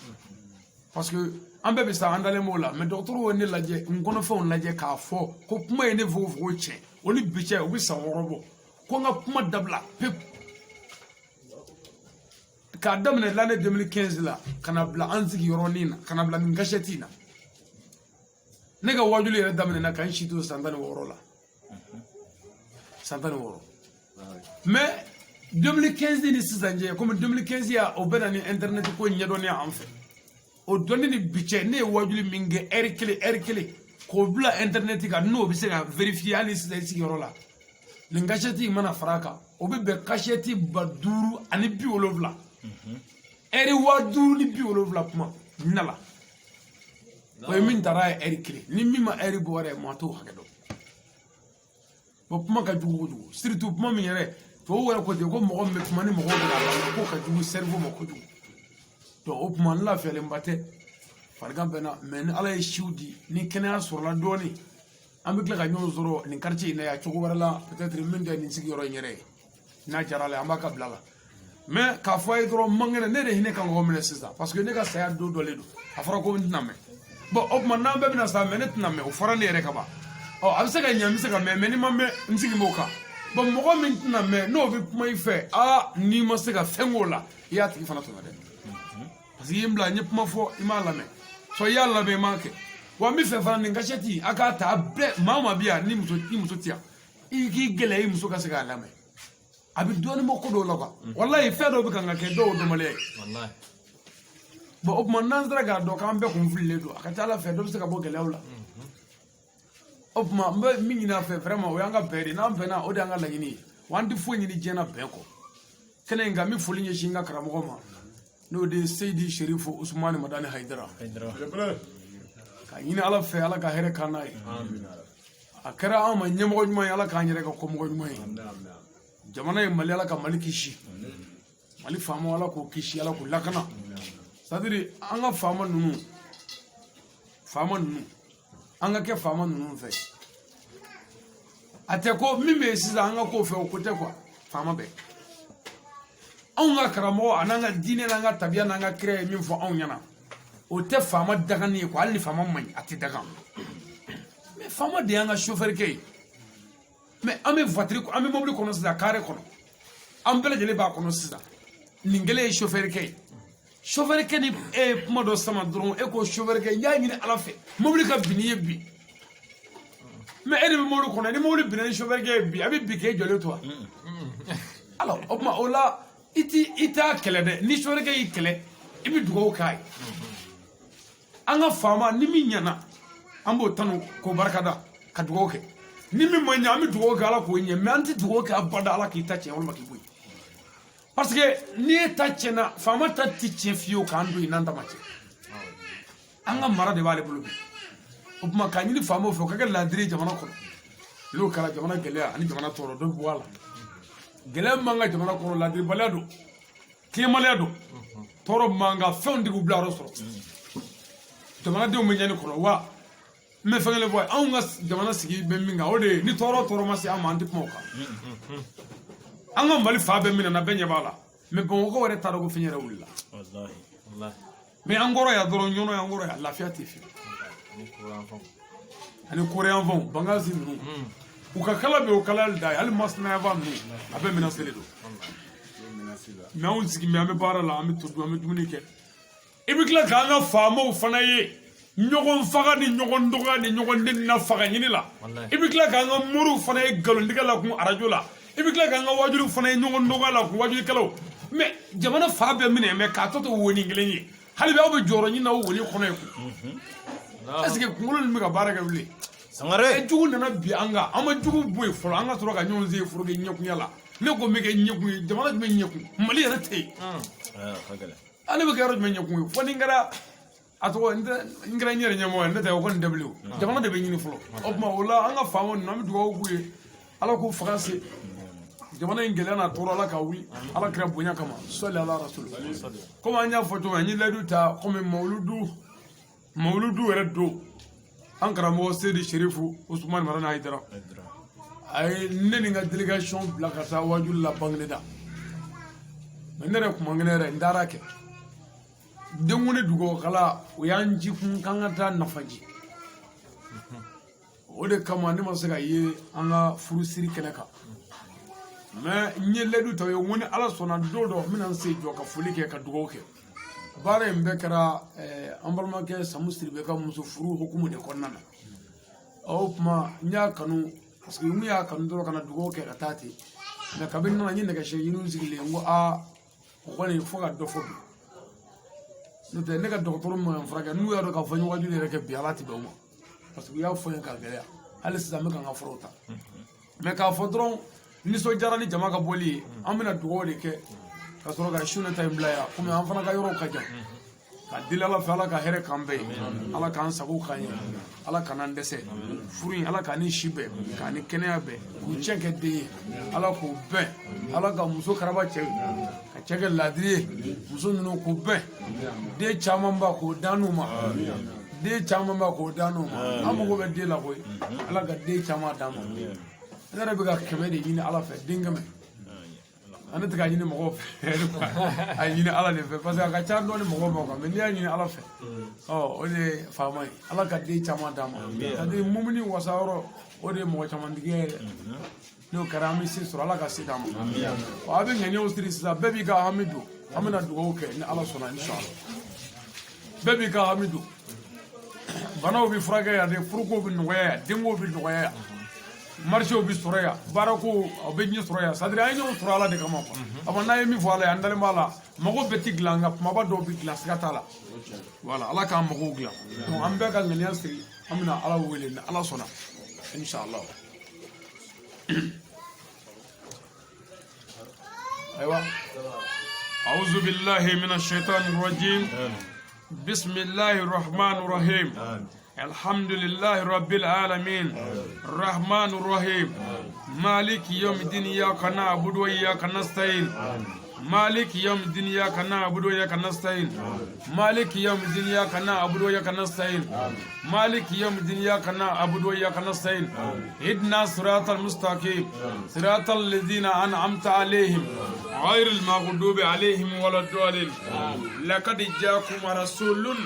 parce que an bɛɛ bɛ sa an dalen b'o la mais dɔgɔtɔrɔw ye ne lajɛ n kɔnɔfɛnw lajɛ k'a fɔ ko kuma ye ne fogofogo tiɲɛ o ni bi cɛ u bɛ san 6 bɔ ko n ka kuma dabila pewu k'a daminɛ l'année 2015 la ka na bila an sigiyɔrɔnin na ka na bila nin gâchette in na ne ka wajuli yɛrɛ daminɛna ka n si to san 16 la san 16 mais 2015 ni sisan cɛ comme 2015 ya o bɛ na ni internet ko ɲɛdɔnniya an fɛ o dɔnni ni bi cɛ ne ye wajuli min kɛ heure kelen k'o bila internet kan n'o bɛ se ka vérifier hali sisan i sigiyɔrɔ la nin gâchette in mana fara a kan o bɛ bɛn gâchette 570 heure 570 kuma na la o ye min taara ye heure kelen ni min ma heure bɔ yɛrɛ maa t'o hakɛ dɔn bon kuma ka jugu kojugu surtout kuma min yɛrɛ tubabu yɛrɛ ko ten ko mɔgɔ min bɛ kuma ni mɔgɔw bɛ k'a lamɛn k'o ka jugu cerveau ma kojugu donc o tuma n lafiyalenba tɛ farigan bɛ n na mais ni ala ye siw di ni kɛnɛya sɔrɔla dɔɔni an bɛ tila ka ɲɔgɔn sɔrɔ nin quartier in na yan cogo wɛrɛ la peut-être min tɛ nin sigiyɔrɔ in yɛrɛ ye n'a diyara ale an b'a ka bila la mais k'a fɔ a ye dɔrɔn man kɛnɛ ne de hinɛ kan k'o minɛ sisan parce que ne ka saya don dɔlen don a fɔra ko n tɛna mɛn bon o tuma n'an bɛɛ bɛna sa mais ne tɛna mɛn o fɔra ne yɛrɛ ka ban a bɛ se ka ɲɛ n bɛ se ka mɛn mais ni ma mɛn n sigi m'o kan bon mɔgɔ min tɛna mɛn n'o bɛ kuma i fɛ n'i ma se ka fɛn k'o la i y'a tigi fana tɔnɔ dɛ parce que i ye n bila n ye kuma fɔ i m'a lamɛn so i y'a lamɛn i m'a kɛ wa n bɛ fɛ fana nin gâchette a k'a ta bɛɛ maa o maa bɛ yan ni muso tɛ yan i k'i gɛlɛya i muso ka se k'a lamɛn a bɛ dɔɔnin bɔ ko dɔw la quoi walayi fɛn dɔw bɛ kan ka kɛ dɔw dɔnbaliya ye bon o tuma n'an sera k'a dɔn k'an bɛɛ kun fililen don a ka ca ala fɛ dɔ bɛ se ka bɔ gɛlɛyaw la o tuma n bɛ min ɲini a fɛ vraiment o y'an ka bɛn de n'an bɛnna o de y'an ka laɲini ye wa an tɛ foyi ɲini diɲɛ na bɛn kɔ kɛnɛ in kan n bɛ foli ɲɛsin n ka karamɔgɔ ma n'o de ye seyidi sherifu usumani madani hayidara ka ɲini ala fɛ ala ka hɛrɛ k'an n'a ye a kɛra an ma ɲɛmɔgɔ ɲuman ye ala k'an yɛrɛ ka kɔmɔgɔ ɲuman ye jamana ye mali ala ka mali kisi mali faama ala k'o kisi ala k'o lakana c'est à dire an ka faama ninnu an ka kɛ faama ninnu fɛ a tɛ ko min bɛ yen sisan an ka k'o fɛ o ko tɛ quoi faama bɛɛ anw ka karamɔgɔ a n'an ka diinɛ n'an ka tabiya n'an ka kira ye min fɔ anw ɲɛna o tɛ faama dagani ye quoi hali ni faama man ɲi a tɛ dagan mais faama de y'an ka chauffeur kɛ ye mais an bɛ voiture an bɛ mobili kɔnɔ sisan carré kɔnɔ an bɛɛ lajɛlen b'a kɔnɔ sisan nin kelen ye chauffeur kɛ ye chauffeur kɛ ni e ye kuma dɔ sama dɔrɔn e ko chauffeur kɛ n y'a ɲini ala fɛ mobili ka bin n'i ye bi mais e de bɛ mobili kɔnɔ ni mobili binna ni chauffeur kɛ ye bi a bɛ bi k'e jɔlen to wa alors o tuma o la i t'a kɛlɛ dɛ ni chauffeur kɛ y'i kɛlɛ i bɛ dugawu k'a ye an ka faama ni min ɲɛna an b'o tanu k'o barikada ka dugawu kɛ ni min ma ɲɛ an bɛ dugawu kɛ ala k'o ɲɛ mais an tɛ dugawu kɛ abada ala k'i ta tiɲɛ walima k'i bɔ yen parce que n'i ye ta tiɲɛna faama ta tɛ tiɲɛ fiyewu k'an don yen n'an ta ma tiɲɛ an ka mara de b'ale bolo bi o tuma k'a ɲini faamaw fɛ o ka kɛ laadiri ye jamana kɔnɔ n'o kɛra jamana gɛlɛya ani jamana tɔɔrɔ dɔ bɛ bɔ a la gɛlɛya man ka jamana kɔnɔ laadiribaliya don kɛnɛmaliya don tɔɔrɔ man ka fɛnw de k'u bila yɔrɔ sɔrɔ jamanadenw bɛ ɲɛni kɔnɔ wa n bɛ fɛn kelen fɔ anw ka jamana sigi bɛ min kan o de ye ni tɔɔrɔ ma se an ma an tɛ kuma o kan an ka mali fa bɛɛ minɛna bɛɛ ɲɛ b'a la mais Bamako wɛrɛ t'a dɔn ko fɛn yɛrɛ wulila wallahi mais an kɔrɔ yan dɔrɔn ɲɔnɔ yan kɔrɔ yan lafiya tɛ fi ani koreyan fɛnw bangazi ninnu u ka kala bɛ o kalali da ye hali masinaya ba ninnu a bɛɛ menacé don mais anw sigi mɛ an bɛ baara la an bɛ to dun an bɛ dumuni kɛ i bɛ tila k'an ka faamaw fana ye ɲɔgɔn faga ni ɲɔgɔn dɔgɔya ni ɲɔgɔn den na faga ɲini la i bɛ tila k'an ka moriw fana ye nkalontigɛ la kun arajo la i bɛ tila k'an ka wajulu fana ye ɲɔgɔn dɔgɔya la kun wajulikɛlaw mais jamana fa bɛɛ minɛ mais k'a tɔ to woni kelen ye hali bi aw bɛ jɔyɔrɔ ɲini na o woni kɔnɔ ye kun est-ce que kunkolo nin bɛ ka baara kɛ wuli sangare jugu nana bi an kan an ma jugu bɔ yen fɔlɔ an ka sɔrɔ ka ɲɔgɔn se foro kɛ ɲɛkunya la ne ko n bɛ kɛ ɲɛkun ye jamana jumɛn ɲɛkun mali yɛrɛ tɛ yen ale bɛ kɛ yɔrɔ jumɛn ɲɛkun ye fo ni n kɛra a tɔgɔ n kɛra n yɛrɛ ɲɛmɔgɔ ye ne tɛ o kɔni dabili o jamana de bɛ ɲini fɔlɔ o tuma o la an ka faamaw ninnu an bɛ dugawu k'u ye ala k'u faga se jamana in gɛlɛya n'a tɔɔrɔ ala ka wuli ala kɛra bonya kama sɔli ala rasul komi an y'a fɔ cogo min an ye layidu ta komi mawuludu yɛrɛ don an karamɔgɔ seydi sherifu usumani marana hayidara a ye ne ni n ka délégation bila ka taa wajulu la bangineda mais ne yɛrɛ kuma kɛnɛ yɛrɛ n taara kɛ denkundi dugawakala o y'an jikun k'an ka taa nafaji o de kama ne ma se ka ye an ka furusiri kɛnɛ kan mais n ye layidu ta o ye n ko ni ala sɔnna don dɔ n bɛna n sen jɔ ka foli kɛ ka dugawu kɛ baara in bɛɛ kɛra an balimakɛ samu siribe ka muso furu hukumu de kɔnɔna na o tuma n y'a kanu parce que n y'a kanu dɔrɔn ka na dugawu kɛ ka taa ten mais kabini nana n ye nɛgɛsiɲɛ ɲiniw sigilen n ko o kɔni fo ka dɔ fɔ bi n'o tɛ ne ka dɔgɔtɔrɔ min ma furakɛ n'u y'a dɔn k'a fɔ n ye wajulu yɛrɛ kɛ bi ala tɛ bɛn o ma parce que u y'a fɔ n ye k'a gɛlɛya hali sisan n bɛ ka n ka furaw ta mais k'a fɔ dɔrɔn nisɔndiyara ni jama ka bɔli ye an bɛna dugawu de kɛ ka sɔrɔ ka su ne ta in bila yan komi an fana ka yɔrɔw ka jan ka deli ala fɛ ala ka hɛrɛ k'an bɛɛ ye ala k'an sago k'an ye ala kan'an dɛsɛ furu in ala k'an si bɛɛ k'an ni kɛnɛya bɛɛ k'u cɛ kɛ den ye ala k'u bɛn ala ka muso karaba cɛ ka cɛ kɛ ladiri ye muso ninnu k'u bɛn den caman ba k'o dan n'u ma den caman ba k'o dan n'u ma an mago bɛ den la koyi ala ka den caman d'an ma ne yɛrɛ bɛ ka kɛmɛ de ɲini ala fɛ den kɛmɛ ane tɛ ka ɲini mɔgɔw fɛ a ɲini ala de fɛ parce que a ka ca dɔɔni mɔgɔw ma quoi mais n'i y'a ɲini ala fɛ o de ye faama ye ala ka den caman d'an ma c'est-à-dire mumuni wasa yɔrɔ o de ye mɔgɔ caman tigiya ye dɛ n'o kɛra an bɛ se sɔrɔ ala ka se d'an ma a bɛ ŋaniyaw siri sisan bɛɛ b'i ka hami don an bɛna dugawu kɛ ni ala sɔnna inshallah bɛɛ b'i ka hami don banaw bɛ furakɛ yan de furukow bɛ nɔgɔya yan denkow bɛ nɔgɔya yan marché bɛ sɔrɔ yan baarako aw bɛ ɲɛ sɔrɔ yan c'est à dire an ye ɲɔgɔn sɔrɔ ala de kama quoi avant n'an ye min fɔ ala ye an dalen b'a la mago bɛɛ tɛ dilan nka kumaba dɔw bɛ dilan siga t'a la voilà ala k'an magow dilan donc an bɛɛ ka ŋaniya siri an bɛna ala wele ni ala sɔnna inshallah ayiwa a'udhu billahi minash shaitanir rajim bismillahir rahmanir rahim الحمد لله رب العالمين الرحمن الرحيم مالك يوم الدين إياك نعبد وإياك نستعين مالك يوم الدين إياك نعبد وإياك نستعين مالك يوم الدين إياك نعبد وإياك نستعين مالك يوم الدين إياك نعبد وإياك نستعين اهدنا صراط المستقيم صراط الذين أنعمت عليهم غير المغضوب عليهم ولا الضالين لقد جاءكم رسول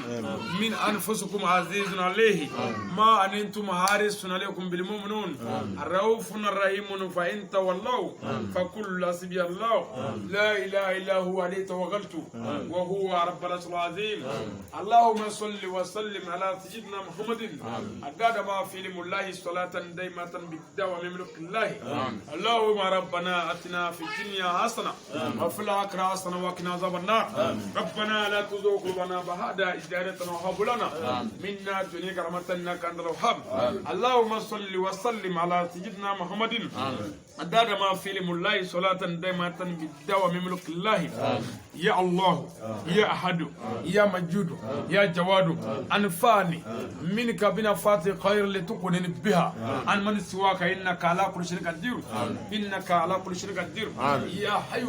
من أنفسكم عزيز عليه ما أنتم حارس عليكم بالمؤمنون الرؤوف الرحيم فإن تولوا فكل حسبي الله لا إله إلا هو عليه توكلت وهو رب العرش العظيم اللهم صل وسلم على سيدنا محمد عدد ما في علم الله صلاة دائمة بالدوام من ملك الله اللهم ربنا أتنا في الدنيا حسنة وفي الآخرة حسنة وقنا عذاب النار ربنا لا تزغ قلوبنا بعد إذ هديتنا وهب لنا منا دنيا رحمة إنك أنت الوهاب اللهم صل وسلم على سيدنا محمد عدد ما في علم الله صلاة دائمة بالدوام من ملك الله يا الله يا أحد يا مجود يا جواد أنفعني منك بنا فاتي خير لتقنني بها عن من سواك إنك على كل شيء قدير إنك على كل شيء قدير يا حي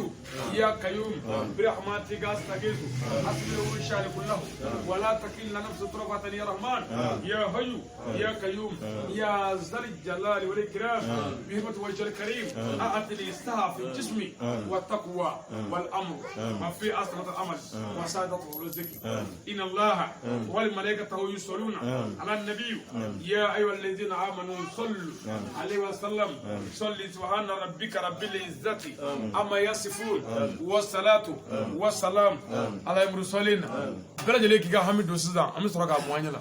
يا قيوم برحمتك أستغيث أصلح الشأن كله ولا تكلنا نفس طرفة يا رحمن يا حي يا قيوم يا ذا الجلال والإكرام بهمة وجه الكريم أعطني السعة في جسمي والتقوى والأمر وفي أسرة الأمل وسعادة الرزق إن الله والملائكة يصلون على النبي يا أيها الذين آمنوا صلوا عليه وسلم صلي سبحان ربك رب العزة أما يصفون والصلاة والسلام على المرسلين بلاد ليك حمد وسزا أمس رقا موانيلا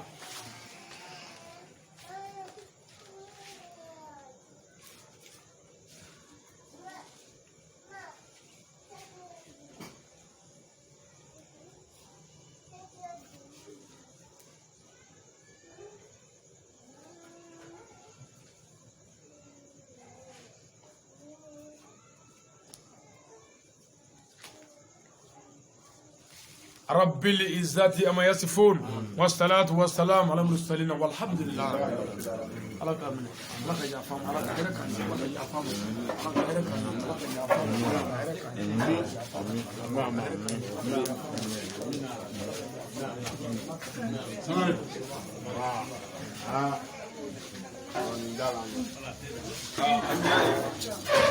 رب العزة أما يصفون والصلاة والسلام على المرسلين والحمد لله رب العالمين. الله كامل الله يا فهم الله غيرك الله يا فهم الله غيرك الله يا فهم الله غيرك